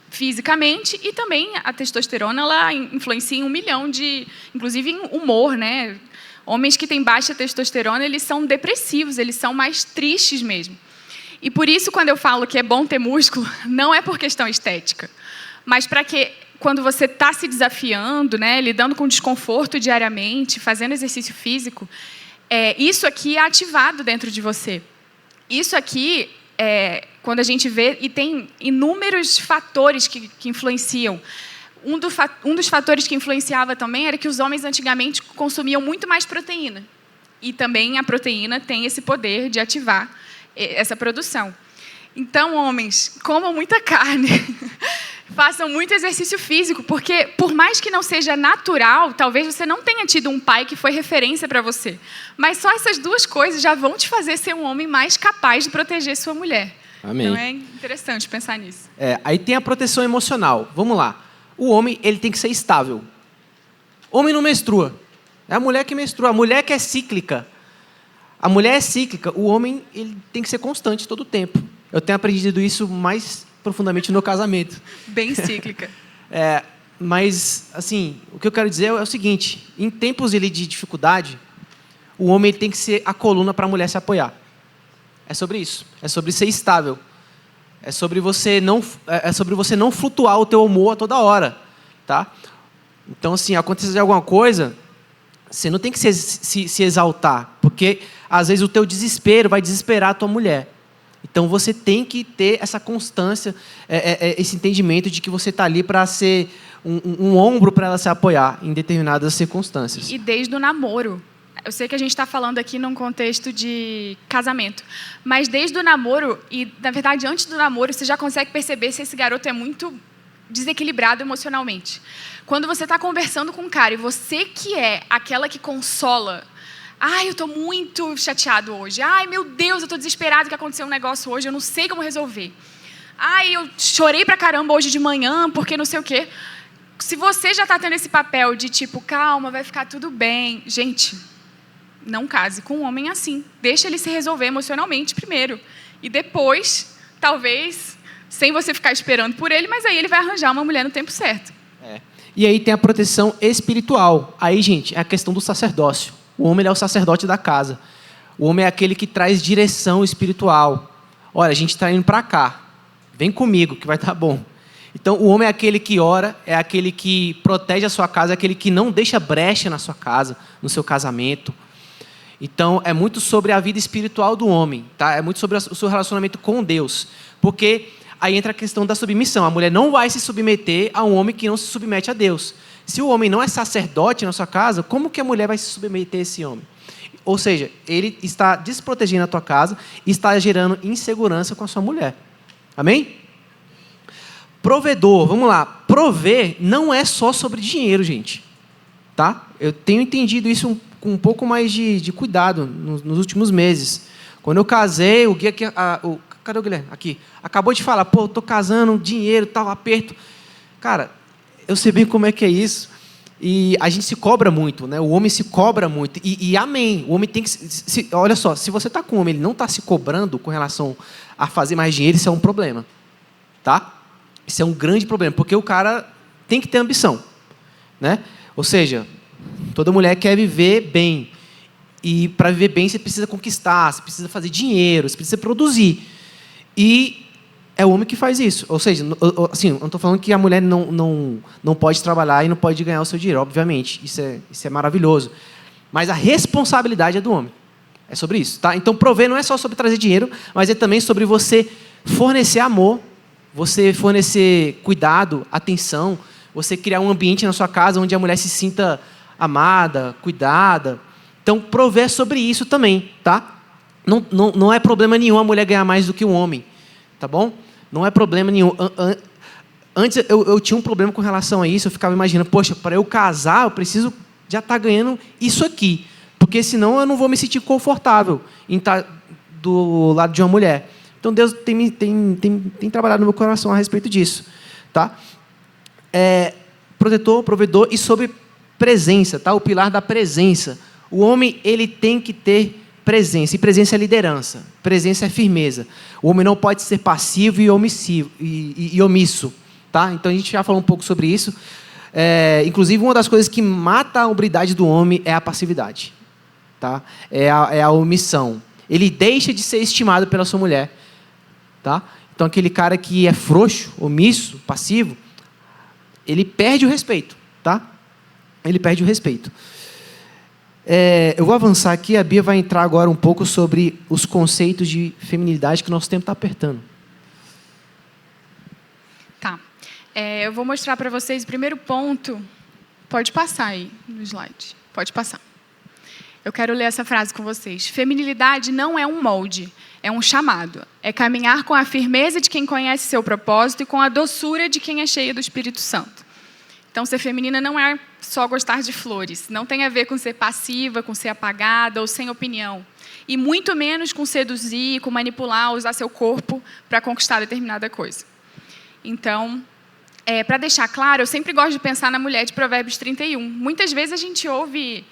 fisicamente, e também a testosterona ela influencia em 1 milhão de... Inclusive em humor, né? Homens que têm baixa testosterona, eles são depressivos, eles são mais tristes mesmo. E por isso, quando eu falo que é bom ter músculo, não é por questão estética, mas para que... Quando você está se desafiando, né, lidando com desconforto diariamente, fazendo exercício físico, isso aqui é ativado dentro de você. Isso aqui, quando a gente vê, e tem inúmeros fatores que influenciam. Um dos fatores que influenciava também era que os homens antigamente consumiam muito mais proteína. E também a proteína tem esse poder de ativar essa produção. Então, homens, comam muita carne. Façam muito exercício físico, porque, por mais que não seja natural, talvez você não tenha tido um pai que foi referência para você. Mas só essas duas coisas já vão te fazer ser um homem mais capaz de proteger sua mulher. Amém. Então é interessante pensar nisso. Aí tem a proteção emocional. Vamos lá. O homem ele tem que ser estável. O homem não menstrua. É a mulher que menstrua. A mulher que é cíclica. A mulher é cíclica. O homem ele tem que ser constante todo o tempo. Eu tenho aprendido isso mais profundamente no casamento. Bem cíclica. Mas, assim, o que eu quero dizer é o seguinte: em tempos de dificuldade, o homem tem que ser a coluna para a mulher se apoiar. É sobre isso. É sobre ser estável. É sobre você não flutuar o teu humor a toda hora, tá? Então, assim, acontecer alguma coisa, você não tem que se exaltar, porque às vezes o teu desespero vai desesperar a tua mulher. Então, você tem que ter essa constância, esse entendimento de que você está ali para ser um ombro para ela se apoiar em determinadas circunstâncias. E desde o namoro. Eu sei que a gente está falando aqui num contexto de casamento, mas desde o namoro, e, na verdade, antes do namoro, você já consegue perceber se esse garoto é muito desequilibrado emocionalmente. Quando você está conversando com um cara e você que é aquela que consola... Ai, eu estou muito chateado hoje. Ai, meu Deus, eu estou desesperado que aconteceu um negócio hoje, eu não sei como resolver. Ai, eu chorei pra caramba hoje de manhã, porque não sei o quê. Se você já está tendo esse papel de tipo, calma, vai ficar tudo bem. Gente, não case com um homem assim. Deixa ele se resolver emocionalmente primeiro. E depois, talvez, sem você ficar esperando por ele, mas aí ele vai arranjar uma mulher no tempo certo. E aí tem a proteção espiritual. Aí, gente, é a questão do sacerdócio. O homem é o sacerdote da casa. O homem é aquele que traz direção espiritual. Olha, a gente está indo para cá. Vem comigo, que vai estar bom. Então, o homem é aquele que ora, é aquele que protege a sua casa, é aquele que não deixa brecha na sua casa, no seu casamento. Então, é muito sobre a vida espiritual do homem, tá? É muito sobre o seu relacionamento com Deus. Porque aí entra a questão da submissão. A mulher não vai se submeter a um homem que não se submete a Deus. Se o homem não é sacerdote na sua casa, como que a mulher vai se submeter a esse homem? Ou seja, ele está desprotegendo a tua casa e está gerando insegurança com a sua mulher. Amém? Provedor, vamos lá. Prover não é só sobre dinheiro, gente. Tá? Eu tenho entendido isso com um pouco mais de cuidado nos últimos meses. Quando eu casei, o Gui aqui... cadê o Guilherme? Aqui. Acabou de falar, pô, estou casando, dinheiro, tal, aperto. Cara, eu sei bem como é que é isso. E a gente se cobra muito, né? O homem se cobra muito. E amém. O homem tem que... olha só, se você está com um homem, ele não está se cobrando com relação a fazer mais dinheiro, isso é um problema. Tá? Isso é um grande problema, porque o cara tem que ter ambição. Né? Ou seja, toda mulher quer viver bem. E para viver bem, você precisa conquistar, você precisa fazer dinheiro, você precisa produzir. E é o homem que faz isso. Ou seja, assim, eu não estou falando que a mulher não pode trabalhar e não pode ganhar o seu dinheiro, obviamente. Isso é maravilhoso. Mas a responsabilidade é do homem. É sobre isso. Tá? Então, prover não é só sobre trazer dinheiro, mas é também sobre você fornecer amor, você fornecer cuidado, atenção, você criar um ambiente na sua casa onde a mulher se sinta amada, cuidada. Então, prover é sobre isso também. Tá? Não é problema nenhum a mulher ganhar mais do que o homem. Tá bom? Não é problema nenhum. Antes, eu tinha um problema com relação a isso. Eu ficava imaginando, poxa, para eu casar, eu preciso já estar ganhando isso aqui. Porque senão eu não vou me sentir confortável em estar do lado de uma mulher. Então, Deus tem trabalhado no meu coração a respeito disso. Tá? Protetor, provedor e sobre presença. Tá? O pilar da presença. O homem ele tem que ter presença. E presença é liderança. Presença é firmeza. O homem não pode ser passivo e omisso. Tá? Então, a gente já falou um pouco sobre isso. Inclusive, uma das coisas que mata a hombridade do homem é a passividade. Tá? É a omissão. Ele deixa de ser estimado pela sua mulher. Tá? Então, aquele cara que é frouxo, omisso, passivo, ele perde o respeito. Tá? Ele perde o respeito. Eu vou avançar aqui. A Bia vai entrar agora um pouco sobre os conceitos de feminilidade, que o nosso tempo está apertando. Tá. Eu vou mostrar para vocês o primeiro ponto. Pode passar aí no slide. Pode passar. Eu quero ler essa frase com vocês. Feminilidade não é um molde, é um chamado. É caminhar com a firmeza de quem conhece seu propósito e com a doçura de quem é cheio do Espírito Santo. Então, ser feminina não é só gostar de flores. Não tem a ver com ser passiva, com ser apagada ou sem opinião. E muito menos com seduzir, com manipular, usar seu corpo para conquistar determinada coisa. Então, para deixar claro, eu sempre gosto de pensar na mulher de Provérbios 31. Muitas vezes a gente ouve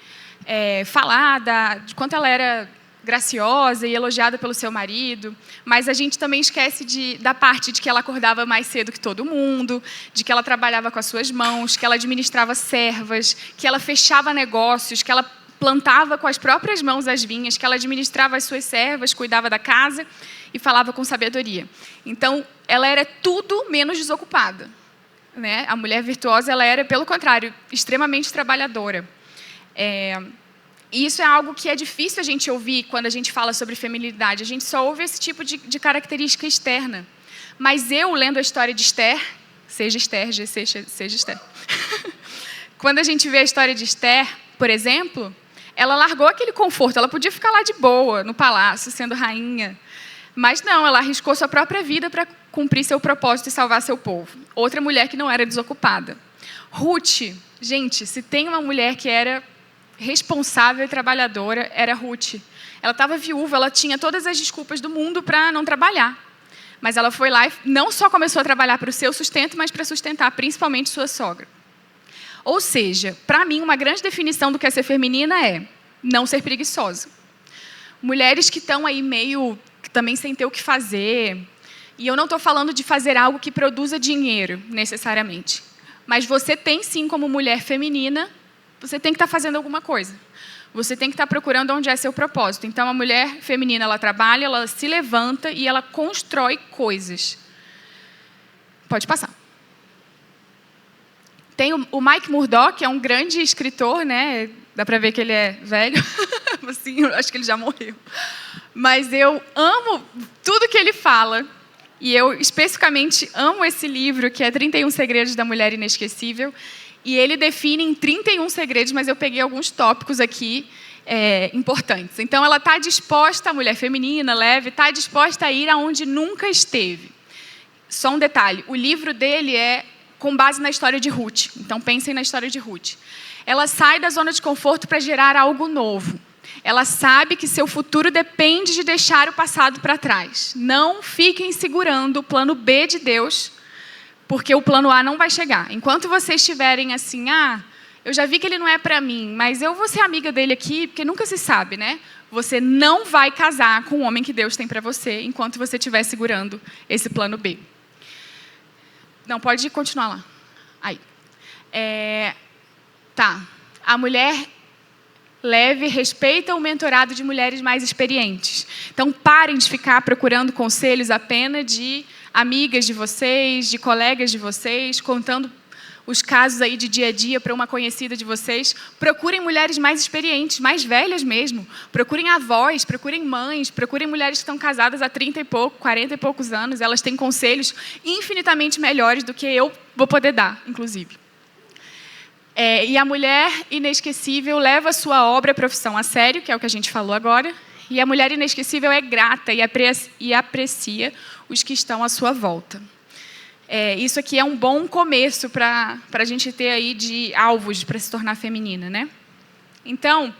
falar de quanto ela era graciosa e elogiada pelo seu marido, mas a gente também esquece da parte de que ela acordava mais cedo que todo mundo, de que ela trabalhava com as suas mãos, que ela administrava servas, que ela fechava negócios, que ela plantava com as próprias mãos as vinhas, que ela administrava as suas servas, cuidava da casa e falava com sabedoria. Então, ela era tudo menos desocupada. Né? A mulher virtuosa ela era, pelo contrário, extremamente trabalhadora. E isso é algo que é difícil a gente ouvir quando a gente fala sobre feminilidade. A gente só ouve esse tipo de característica externa. Mas eu, lendo a história de Esther, seja Esther, seja Esther. Quando a gente vê a história de Esther, por exemplo, ela largou aquele conforto. Ela podia ficar lá de boa, no palácio, sendo rainha. Mas não, ela arriscou sua própria vida para cumprir seu propósito e salvar seu povo. Outra mulher que não era desocupada. Ruth, gente, se tem uma mulher que era responsável e trabalhadora, era Ruth. Ela estava viúva, ela tinha todas as desculpas do mundo para não trabalhar. Mas ela foi lá e não só começou a trabalhar para o seu sustento, mas para sustentar principalmente sua sogra. Ou seja, para mim, uma grande definição do que é ser feminina é não ser preguiçosa. Mulheres que estão aí meio também sem ter o que fazer. E eu não estou falando de fazer algo que produza dinheiro, necessariamente. Mas você tem, sim, como mulher feminina, você tem que estar fazendo alguma coisa. Você tem que estar procurando onde é seu propósito. Então, a mulher feminina, ela trabalha, ela se levanta e ela constrói coisas. Pode passar. Tem o Mike Murdock, que é um grande escritor, né? Dá para ver que ele é velho. Assim, eu acho que ele já morreu. Mas eu amo tudo que ele fala. E eu, especificamente, amo esse livro, que é 31 Segredos da Mulher Inesquecível. E ele define em 31 segredos, mas eu peguei alguns tópicos aqui importantes. Então, ela está disposta, a mulher feminina, leve, está disposta a ir aonde nunca esteve. Só um detalhe, o livro dele é com base na história de Ruth. Então, pensem na história de Ruth. Ela sai da zona de conforto para gerar algo novo. Ela sabe que seu futuro depende de deixar o passado para trás. Não fiquem segurando o plano B de Deus, porque o plano A não vai chegar. Enquanto vocês estiverem assim, eu já vi que ele não é para mim, mas eu vou ser amiga dele aqui, porque nunca se sabe, né? Você não vai casar com o homem que Deus tem para você, enquanto você estiver segurando esse plano B. Não, pode continuar lá. Aí. Tá. A mulher leve respeita o mentorado de mulheres mais experientes. Então, parem de ficar procurando conselhos apenas de amigas de vocês, de colegas de vocês, contando os casos aí de dia a dia para uma conhecida de vocês. Procurem mulheres mais experientes, mais velhas mesmo. Procurem avós, procurem mães, procurem mulheres que estão casadas há 30 e pouco, 40 e poucos anos. Elas têm conselhos infinitamente melhores do que eu vou poder dar, inclusive. E a mulher inesquecível leva a sua obra e profissão a sério, que é o que a gente falou agora. E a mulher inesquecível é grata e aprecia os que estão à sua volta. Isso aqui é um bom começo para a gente ter aí de alvos para se tornar feminina, né? Então,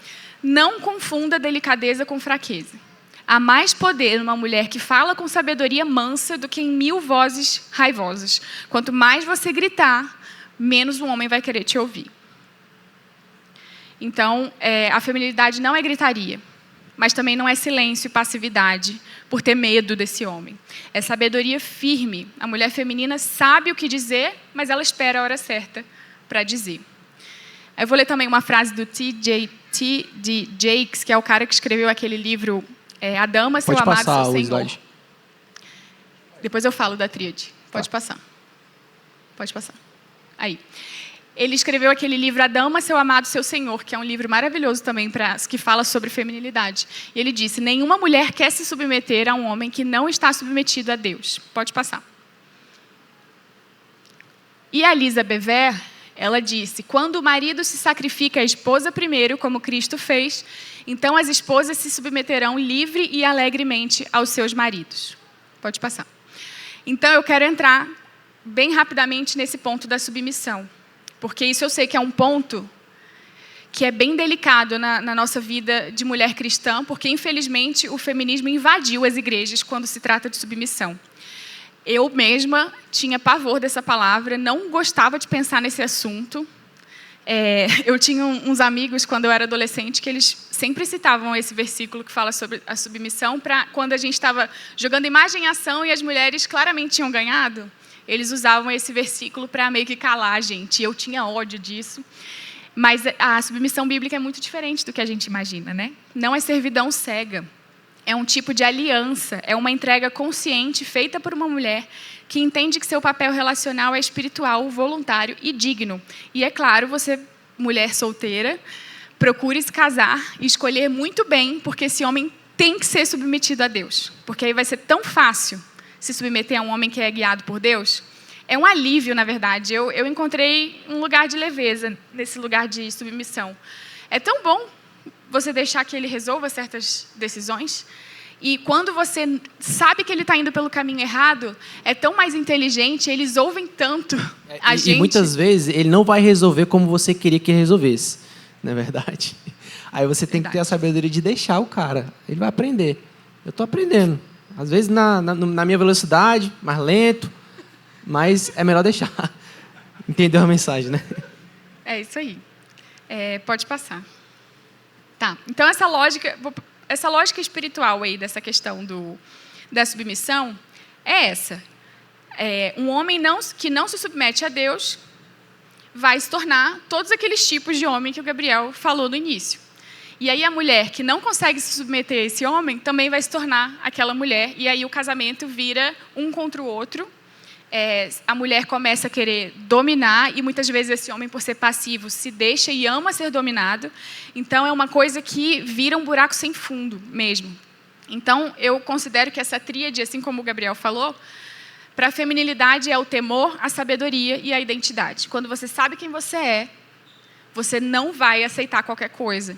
não confunda delicadeza com fraqueza. Há mais poder numa mulher que fala com sabedoria mansa do que em 1000 vozes raivosas. Quanto mais você gritar, menos um homem vai querer te ouvir. Então, a feminilidade não é gritaria, mas também não é silêncio e passividade por ter medo desse homem. É sabedoria firme. A mulher feminina sabe o que dizer, mas ela espera a hora certa para dizer. Eu vou ler também uma frase do T.D. Jakes, que é o cara que escreveu aquele livro A Dama, Seu Amado, Seu Senhor. Slide. Depois eu falo da tríade. Pode passar. Pode passar. Aí. Ele escreveu aquele livro A Dama, Seu Amado, Seu Senhor, que é um livro maravilhoso também que fala sobre feminilidade. E ele disse: nenhuma mulher quer se submeter a um homem que não está submetido a Deus. Pode passar. E a Lisa Bever, ela disse: quando o marido se sacrifica à esposa primeiro, como Cristo fez, então as esposas se submeterão livre e alegremente aos seus maridos. Pode passar. Então eu quero entrar bem rapidamente nesse ponto da submissão. Porque isso eu sei que é um ponto que é bem delicado na nossa vida de mulher cristã, porque, infelizmente, o feminismo invadiu as igrejas quando se trata de submissão. Eu mesma tinha pavor dessa palavra, não gostava de pensar nesse assunto. Eu tinha uns amigos, quando eu era adolescente, que eles sempre citavam esse versículo que fala sobre a submissão, para quando a gente estava jogando imagem em ação e as mulheres claramente tinham ganhado, eles usavam esse versículo para meio que calar a gente. Eu tinha ódio disso. Mas a submissão bíblica é muito diferente do que a gente imagina, né? Não é servidão cega. É um tipo de aliança. É uma entrega consciente feita por uma mulher que entende que seu papel relacional é espiritual, voluntário e digno. E, é claro, você, mulher solteira, procure se casar e escolher muito bem, porque esse homem tem que ser submetido a Deus. Porque aí vai ser tão fácil se submeter a um homem que é guiado por Deus. É um alívio, na verdade. Eu encontrei um lugar de leveza nesse lugar de submissão. É tão bom você deixar que ele resolva certas decisões. E quando você sabe que ele está indo pelo caminho errado, é tão mais inteligente, eles ouvem tanto a gente. E muitas vezes ele não vai resolver como você queria que ele resolvesse, não é verdade? Aí você tem que ter a sabedoria de deixar o cara. Ele vai aprender. Eu estou aprendendo. Às vezes na minha velocidade, mais lento, mas é melhor deixar. Entendeu a mensagem, né? É isso aí. Pode passar. Tá. Então essa lógica espiritual aí dessa questão da submissão é essa. Um homem que não se submete a Deus vai se tornar todos aqueles tipos de homem que o Gabriel falou no início. E aí a mulher que não consegue se submeter a esse homem também vai se tornar aquela mulher. E aí o casamento vira um contra o outro. A mulher começa a querer dominar e muitas vezes esse homem, por ser passivo, se deixa e ama ser dominado. Então é uma coisa que vira um buraco sem fundo mesmo. Então eu considero que essa tríade, assim como o Gabriel falou, para a feminilidade é o temor, a sabedoria e a identidade. Quando você sabe quem você é, você não vai aceitar qualquer coisa.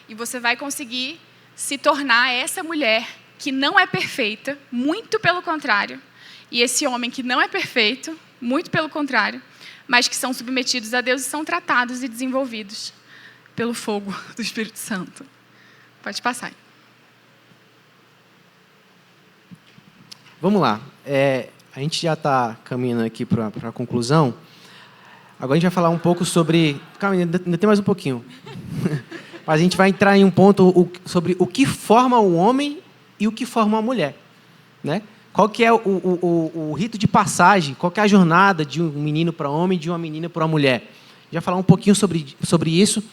E você vai conseguir se tornar essa mulher que não é perfeita, muito pelo contrário, e esse homem que não é perfeito, muito pelo contrário, mas que são submetidos a Deus e são tratados e desenvolvidos pelo fogo do Espírito Santo. Pode passar. Vamos lá. A gente já está caminhando aqui para a conclusão. Agora a gente vai falar um pouco sobre... Calma, ainda tem mais um pouquinho. Mas a gente vai entrar em um ponto sobre o que forma o homem e o que forma a mulher, né? Qual que é o rito de passagem, qual que é a jornada de um menino para homem e de uma menina para uma mulher. Já falar um pouquinho sobre isso.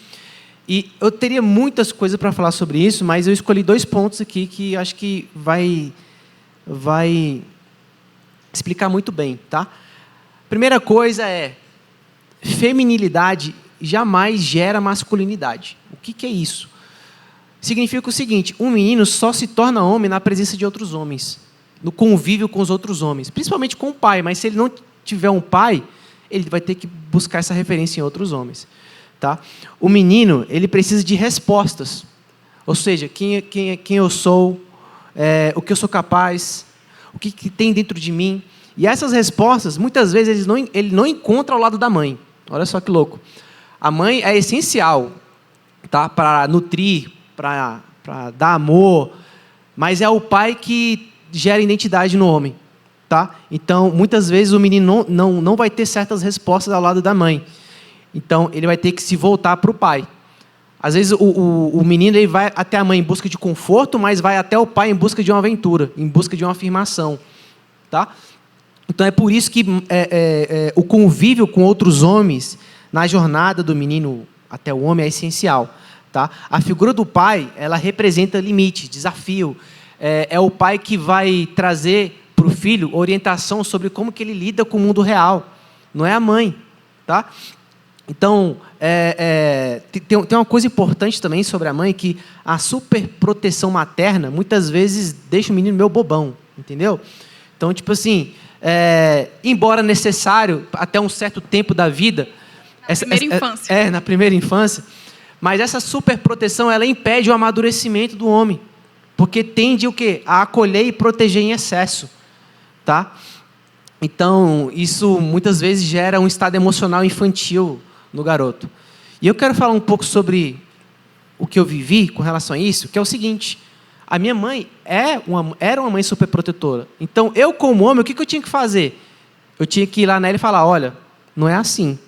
E eu teria muitas coisas para falar sobre isso, mas eu escolhi 2 pontos aqui que acho que vai explicar muito bem, tá? Primeira coisa é, feminilidade jamais gera masculinidade. O que é isso? Significa o seguinte, um menino só se torna homem na presença de outros homens, no convívio com os outros homens, principalmente com o pai, mas se ele não tiver um pai, ele vai ter que buscar essa referência em outros homens. Tá? O menino, ele precisa de respostas, ou seja, quem eu sou, o que eu sou capaz, o que tem dentro de mim. E essas respostas, muitas vezes, ele não encontra ao lado da mãe. Olha só que louco. A mãe é essencial, tá? Para nutrir, para dar amor, mas é o pai que gera identidade no homem. Tá? Então, muitas vezes, o menino não vai ter certas respostas ao lado da mãe. Então, ele vai ter que se voltar para o pai. Às vezes, o menino ele vai até a mãe em busca de conforto, mas vai até o pai em busca de uma aventura, em busca de uma afirmação. Tá? Então, é por isso que o convívio com outros homens, na jornada do menino até o homem, é essencial. Tá? A figura do pai, ela representa limite, desafio. É o pai que vai trazer para o filho orientação sobre como que ele lida com o mundo real. Não é a mãe. Tá? Então, tem uma coisa importante também sobre a mãe, que a superproteção materna, muitas vezes, deixa o menino meio bobão. Entendeu? Então, tipo assim, embora necessário, até um certo tempo da vida... Na primeira infância. Mas essa superproteção, ela impede o amadurecimento do homem. Porque tende o quê? A acolher e proteger em excesso. Tá? Então, isso muitas vezes gera um estado emocional infantil no garoto. E eu quero falar um pouco sobre o que eu vivi com relação a isso, que é o seguinte: a minha mãe era uma mãe superprotetora. Então, eu como homem, o que eu tinha que fazer? Eu tinha que ir lá nela e falar, olha, não é assim.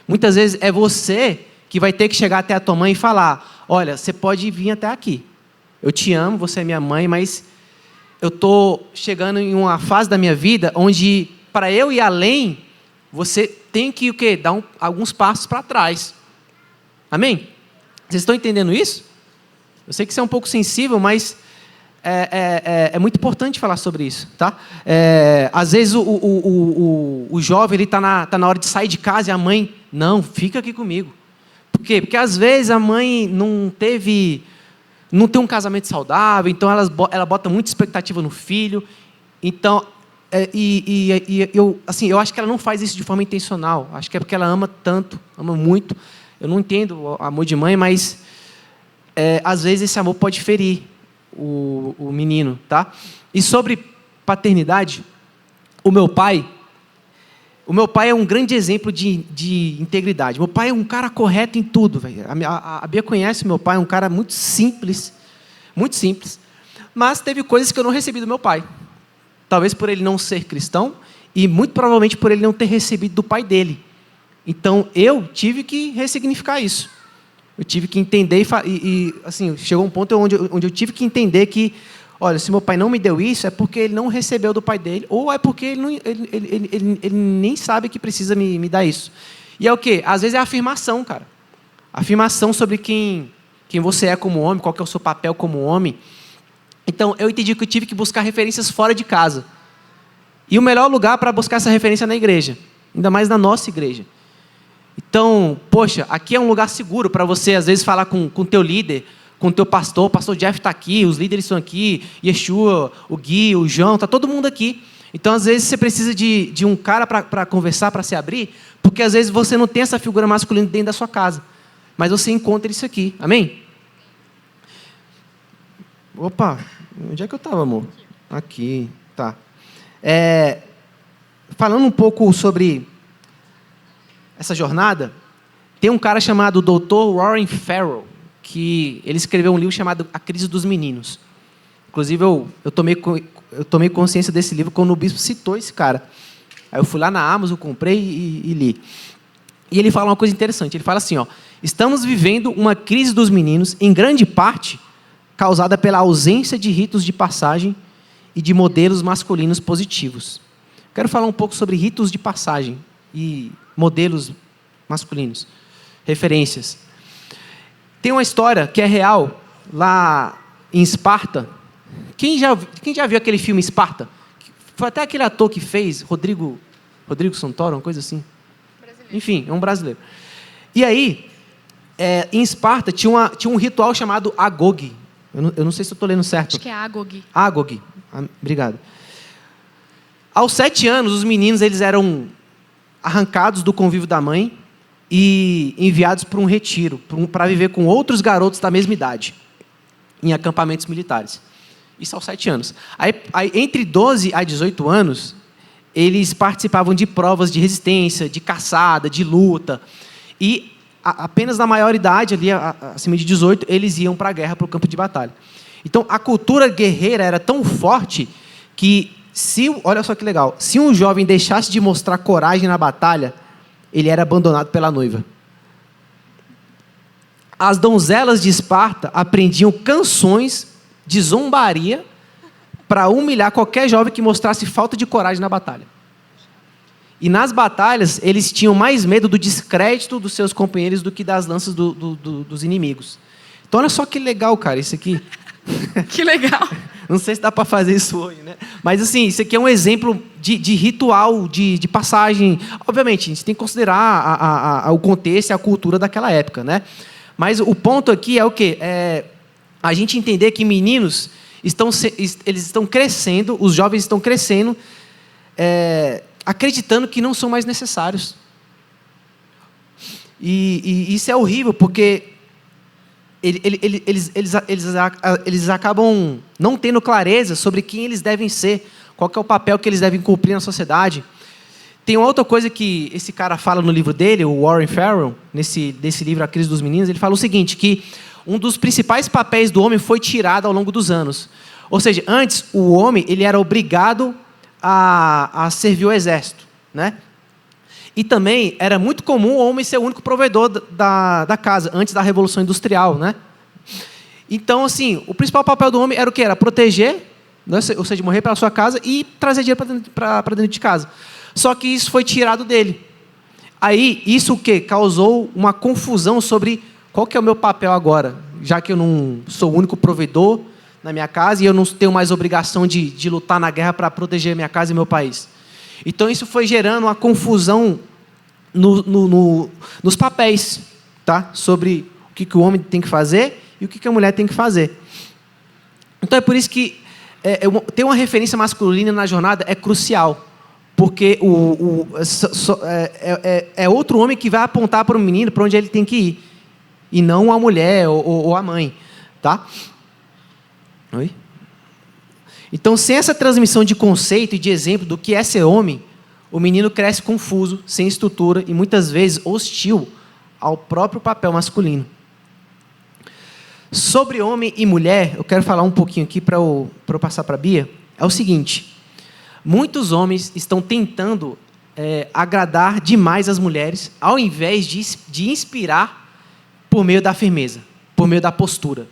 Muitas vezes é você que vai ter que chegar até a tua mãe e falar, olha, você pode vir até aqui. Eu te amo, você é minha mãe, mas eu estou chegando em uma fase da minha vida onde, para eu ir além, você tem que o quê? Dar alguns passos para trás. Amém? Vocês estão entendendo isso? Eu sei que isso é um pouco sensível, mas é muito importante falar sobre isso. Tá? Às vezes o jovem está na hora de sair de casa e a mãe, não, fica aqui comigo. Por quê? Porque às vezes a mãe não tem um casamento saudável, então ela bota muita expectativa no filho. Então, eu acho que ela não faz isso de forma intencional. Acho que é porque ela ama tanto, ama muito. Eu não entendo o amor de mãe, mas às vezes esse amor pode ferir o menino. Tá? E sobre paternidade, o meu pai é um grande exemplo de integridade. Meu pai é um cara correto em tudo. A Bia conhece meu pai, é um cara muito simples, mas teve coisas que eu não recebi do meu pai. Talvez por ele não ser cristão e muito provavelmente por ele não ter recebido do pai dele. Então, eu tive que ressignificar isso. Eu tive que entender assim, chegou um ponto onde eu tive que entender que, olha, se meu pai não me deu isso, é porque ele não recebeu do pai dele, ou é porque ele nem sabe que precisa me dar isso. E é o quê? Às vezes é afirmação, cara. Afirmação sobre quem você é como homem, qual que é o seu papel como homem. Então, eu entendi que eu tive que buscar referências fora de casa. E o melhor lugar para buscar essa referência é na igreja. Ainda mais na nossa igreja. Então, poxa, aqui é um lugar seguro para você, às vezes, falar com o teu líder, com o teu pastor. O pastor Jeff está aqui, os líderes estão aqui, Yeshua, o Gui, o João, está todo mundo aqui. Então, às vezes, você precisa de um cara para conversar, para se abrir, porque, às vezes, você não tem essa figura masculina dentro da sua casa. Mas você encontra isso aqui. Amém? Opa, onde é que eu estava, amor? Aqui, tá. Falando um pouco sobre essa jornada, tem um cara chamado Dr. Warren Farrell, que ele escreveu um livro chamado A Crise dos Meninos. Inclusive, eu tomei consciência desse livro quando o bispo citou esse cara. Aí eu fui lá na Amazon, comprei e li. E ele fala uma coisa interessante. Ele fala assim, estamos vivendo uma crise dos meninos, em grande parte, causada pela ausência de ritos de passagem e de modelos masculinos positivos. Quero falar um pouco sobre ritos de passagem e modelos masculinos, referências. Tem uma história que é real, lá em Esparta. Quem já viu aquele filme Esparta? Foi até aquele ator que fez, Rodrigo Santoro, uma coisa assim. Brasileiro. Enfim, é um brasileiro. E aí, em Esparta, tinha um ritual chamado Agog. Eu não sei se eu estou lendo certo. Acho que é Agog. Agog. Obrigado. Aos 7 anos, os meninos eles eram arrancados do convívio da mãe e enviados para um retiro, para viver com outros garotos da mesma idade, em acampamentos militares. Isso aos 7 anos. Aí, entre 12 a 18 anos, eles participavam de provas de resistência, de caçada, de luta. E apenas na maioridade, ali, acima de 18, eles iam para a guerra, para o campo de batalha. Então, a cultura guerreira era tão forte que, olha só que legal, se um jovem deixasse de mostrar coragem na batalha, ele era abandonado pela noiva. As donzelas de Esparta aprendiam canções de zombaria para humilhar qualquer jovem que mostrasse falta de coragem na batalha. E nas batalhas, eles tinham mais medo do descrédito dos seus companheiros do que das lanças dos inimigos. Então, olha só que legal, cara, isso aqui. Que legal. Não sei se dá para fazer isso hoje, né? Mas, assim, isso aqui é um exemplo de ritual, de passagem. Obviamente, a gente tem que considerar o contexto e a cultura daquela época, né? Mas o ponto aqui é o quê? A gente entender que meninos eles estão crescendo, os jovens estão crescendo, acreditando que não são mais necessários. E isso é horrível, porque eles acabam não tendo clareza sobre quem eles devem ser, qual que é o papel que eles devem cumprir na sociedade. Tem uma outra coisa que esse cara fala no livro dele, o Warren Farrell, desse livro A Crise dos Meninos, ele fala o seguinte, que um dos principais papéis do homem foi tirado ao longo dos anos. Ou seja, antes, o homem ele era obrigado a servir o exército, né? E também era muito comum o homem ser o único provedor da casa, antes da Revolução Industrial, né? Então, assim, o principal papel do homem era o quê? Era proteger, né? Ou seja, morrer pela sua casa e trazer dinheiro para dentro de casa. Só que isso foi tirado dele. Aí, isso o quê? Causou uma confusão sobre qual que é o meu papel agora, já que eu não sou o único provedor na minha casa e eu não tenho mais obrigação de lutar na guerra para proteger a minha casa e meu país. Então, isso foi gerando uma confusão nos papéis, tá? Sobre o que o homem tem que fazer e o que a mulher tem que fazer. Então, é por isso que ter uma referência masculina na jornada é crucial, porque é outro homem que vai apontar para o menino para onde ele tem que ir, e não a mulher ou a mãe, tá? Oi? Então, sem essa transmissão de conceito e de exemplo do que é ser homem, o menino cresce confuso, sem estrutura e muitas vezes hostil ao próprio papel masculino. Sobre homem e mulher, eu quero falar um pouquinho aqui para eu passar para a Bia. É o seguinte, muitos homens estão tentando agradar demais as mulheres, ao invés de inspirar por meio da firmeza, por meio da postura,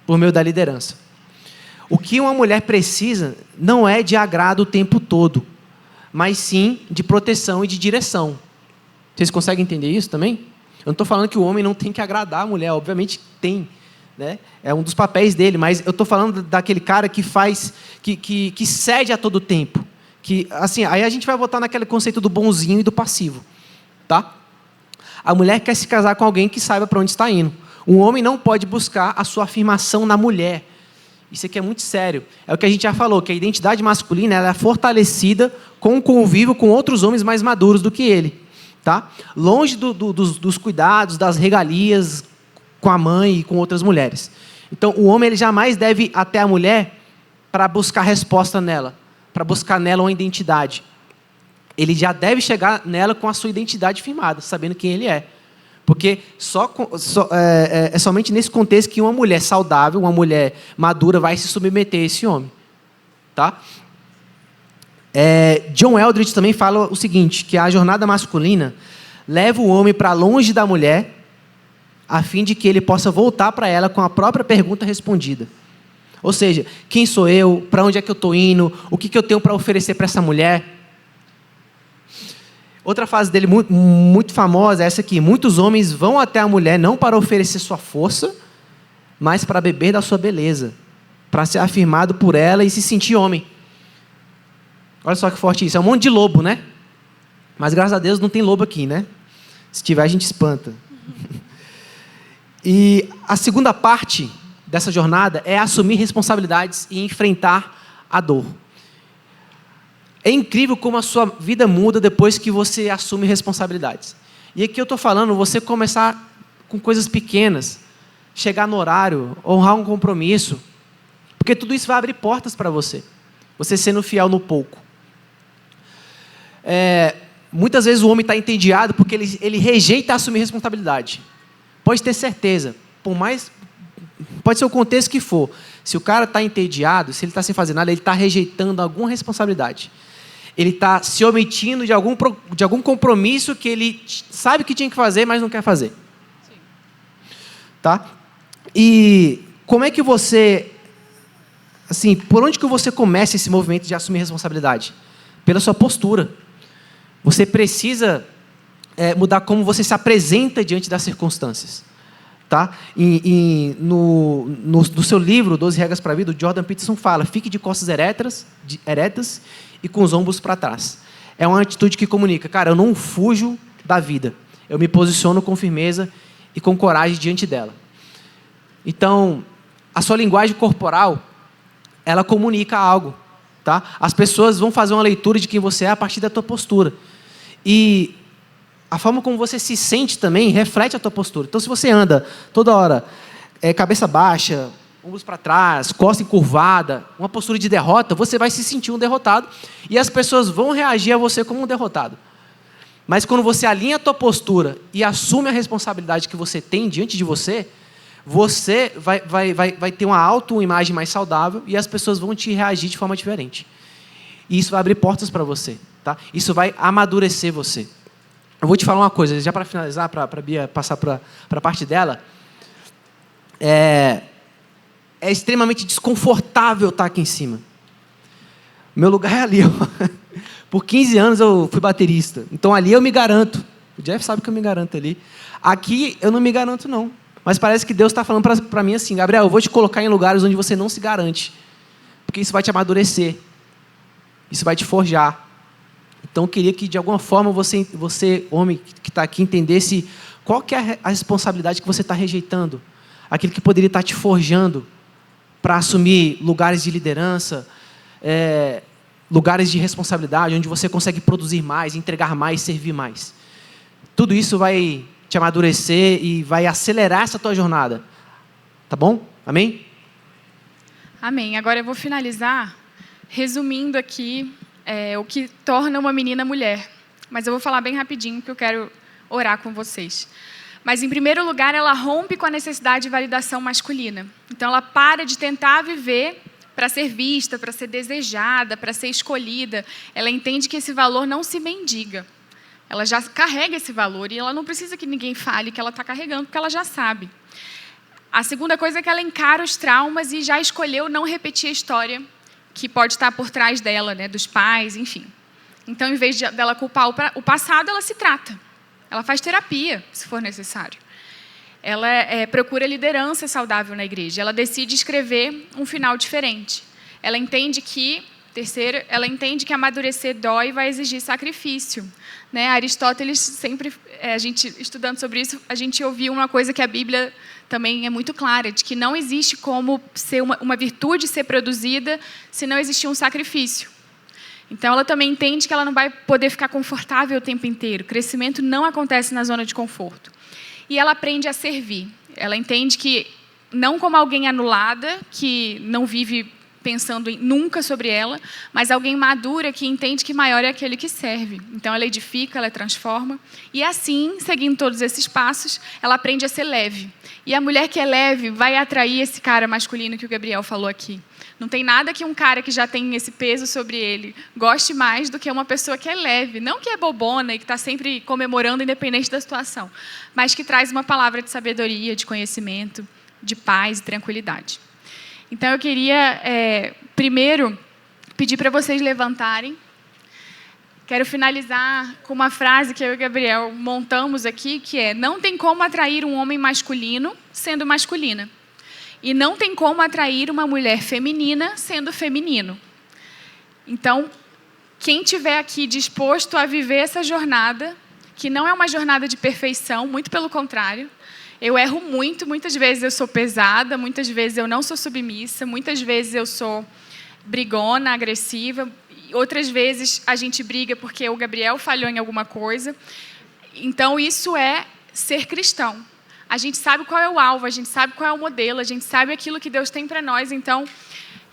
por meio da liderança. O que uma mulher precisa não é de agrado o tempo todo, mas sim de proteção e de direção. Vocês conseguem entender isso também? Eu não estou falando que o homem não tem que agradar a mulher, obviamente tem, né? É um dos papéis dele, mas eu estou falando daquele cara que faz, que cede a todo tempo. Que, assim, aí a gente vai voltar naquele conceito do bonzinho e do passivo, tá? A mulher quer se casar com alguém que saiba para onde está indo. Um homem não pode buscar a sua afirmação na mulher. Isso aqui é muito sério. É o que a gente já falou, que a identidade masculina ela é fortalecida com o convívio com outros homens mais maduros do que ele. Tá? Longe dos cuidados, das regalias com a mãe e com outras mulheres. Então, o homem ele jamais deve ir até a mulher para buscar resposta nela, para buscar nela uma identidade. Ele já deve chegar nela com a sua identidade firmada, sabendo quem ele é. Porque é somente nesse contexto que uma mulher saudável, uma mulher madura, vai se submeter a esse homem. Tá? John Eldredge também fala o seguinte, que a jornada masculina leva o homem para longe da mulher, a fim de que ele possa voltar para ela com a própria pergunta respondida. Ou seja, quem sou eu? Para onde é que eu estou indo? O que eu tenho para oferecer para essa mulher? Outra frase dele muito famosa é essa aqui. Muitos homens vão até a mulher não para oferecer sua força, mas para beber da sua beleza, para ser afirmado por ela e se sentir homem. Olha só que forte isso. É um monte de lobo, né? Mas graças a Deus não tem lobo aqui, né? Se tiver, a gente espanta. E a segunda parte dessa jornada é assumir responsabilidades e enfrentar a dor. É incrível como a sua vida muda depois que você assume responsabilidades. E aqui eu estou falando, você começar com coisas pequenas, chegar no horário, honrar um compromisso, porque tudo isso vai abrir portas para você. Você sendo fiel no pouco. Muitas vezes o homem está entediado porque ele rejeita assumir responsabilidade. Pode ter certeza, pode ser o contexto que for. Se o cara está entediado, se ele está sem fazer nada, ele está rejeitando alguma responsabilidade. Ele está se omitindo de algum compromisso que ele sabe que tinha que fazer, mas não quer fazer. Sim. Tá? E como é que você... Assim, por onde que você começa esse movimento de assumir responsabilidade? Pela sua postura. Você precisa mudar como você se apresenta diante das circunstâncias. Tá? No seu livro, 12 Regras para a Vida, o Jordan Peterson fala: fique de costas eretas e com os ombros para trás. É uma atitude que comunica: cara, eu não fujo da vida. Eu me posiciono com firmeza e com coragem diante dela. Então, a sua linguagem corporal, ela comunica algo. Tá? As pessoas vão fazer uma leitura de quem você é a partir da tua postura. E a forma como você se sente também reflete a tua postura. Então, se você anda toda hora cabeça baixa, ombros para trás, costa encurvada, uma postura de derrota, você vai se sentir um derrotado e as pessoas vão reagir a você como um derrotado. Mas quando você alinha a tua postura e assume a responsabilidade que você tem diante de você, você vai ter uma autoimagem mais saudável e as pessoas vão te reagir de forma diferente. E isso vai abrir portas para você. Tá? Isso vai amadurecer você. Eu vou te falar uma coisa, já para finalizar, para a Bia passar para a parte dela. É extremamente desconfortável estar aqui em cima. Meu lugar é ali. Por 15 anos eu fui baterista. Então ali eu me garanto. O Jeff sabe que eu me garanto ali. Aqui eu não me garanto, não. Mas parece que Deus está falando para mim assim: Gabriel, eu vou te colocar em lugares onde você não se garante. Porque isso vai te amadurecer. Isso vai te forjar. Então, eu queria que, de alguma forma, você homem que está aqui, entendesse qual que é a responsabilidade que você está rejeitando. Aquilo que poderia estar te forjando para assumir lugares de liderança, lugares de responsabilidade, onde você consegue produzir mais, entregar mais, servir mais. Tudo isso vai te amadurecer e vai acelerar essa tua jornada. Tá bom? Amém? Amém. Agora eu vou finalizar resumindo aqui o que torna uma menina mulher. Mas eu vou falar bem rapidinho, porque eu quero orar com vocês. Mas, em primeiro lugar, ela rompe com a necessidade de validação masculina. Então, ela para de tentar viver para ser vista, para ser desejada, para ser escolhida. Ela entende que esse valor não se mendiga. Ela já carrega esse valor e ela não precisa que ninguém fale que ela está carregando, porque ela já sabe. A segunda coisa é que ela encara os traumas e já escolheu não repetir a história que pode estar por trás dela, né, dos pais, enfim. Então, em vez dela culpar o passado, ela se trata. Ela faz terapia, se for necessário. Ela procura liderança saudável na igreja. Ela decide escrever um final diferente. Ela entende que, ela entende que amadurecer dói e vai exigir sacrifício. Né? Aristóteles sempre, a gente estudando sobre isso, a gente ouviu uma coisa que a Bíblia também é muito clara, de que não existe como ser uma virtude ser produzida se não existir um sacrifício. Então, ela também entende que ela não vai poder ficar confortável o tempo inteiro. O crescimento não acontece na zona de conforto. E ela aprende a servir. Ela entende que, não como alguém anulada, que não vive pensando nunca sobre ela, mas alguém madura que entende que maior é aquele que serve. Então, ela edifica, ela transforma. E assim, seguindo todos esses passos, ela aprende a ser leve. E a mulher que é leve vai atrair esse cara masculino que o Gabriel falou aqui. Não tem nada que um cara que já tem esse peso sobre ele goste mais do que uma pessoa que é leve. Não que é bobona e que está sempre comemorando independente da situação, mas que traz uma palavra de sabedoria, de conhecimento, de paz e tranquilidade. Então, eu queria, primeiro, pedir para vocês levantarem. Quero finalizar com uma frase que eu e o Gabriel montamos aqui, que é: não tem como atrair um homem masculino sendo masculina. E não tem como atrair uma mulher feminina sendo feminino. Então, quem tiver aqui disposto a viver essa jornada, que não é uma jornada de perfeição, muito pelo contrário. Eu erro muito, muitas vezes eu sou pesada, muitas vezes eu não sou submissa, muitas vezes eu sou brigona, agressiva, outras vezes a gente briga porque o Gabriel falhou em alguma coisa. Então, isso é ser cristão. A gente sabe qual é o alvo, a gente sabe qual é o modelo, a gente sabe aquilo que Deus tem para nós. Então,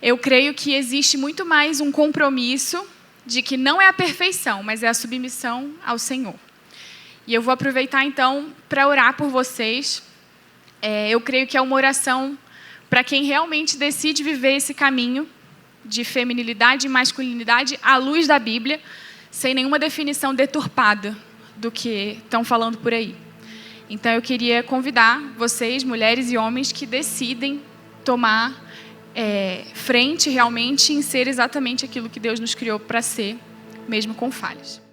eu creio que existe muito mais um compromisso de que não é a perfeição, mas é a submissão ao Senhor. E eu vou aproveitar, então, para orar por vocês. Eu creio que é uma oração para quem realmente decide viver esse caminho de feminilidade e masculinidade à luz da Bíblia, sem nenhuma definição deturpada do que estão falando por aí. Então, eu queria convidar vocês, mulheres e homens, que decidem tomar frente realmente em ser exatamente aquilo que Deus nos criou para ser, mesmo com falhas.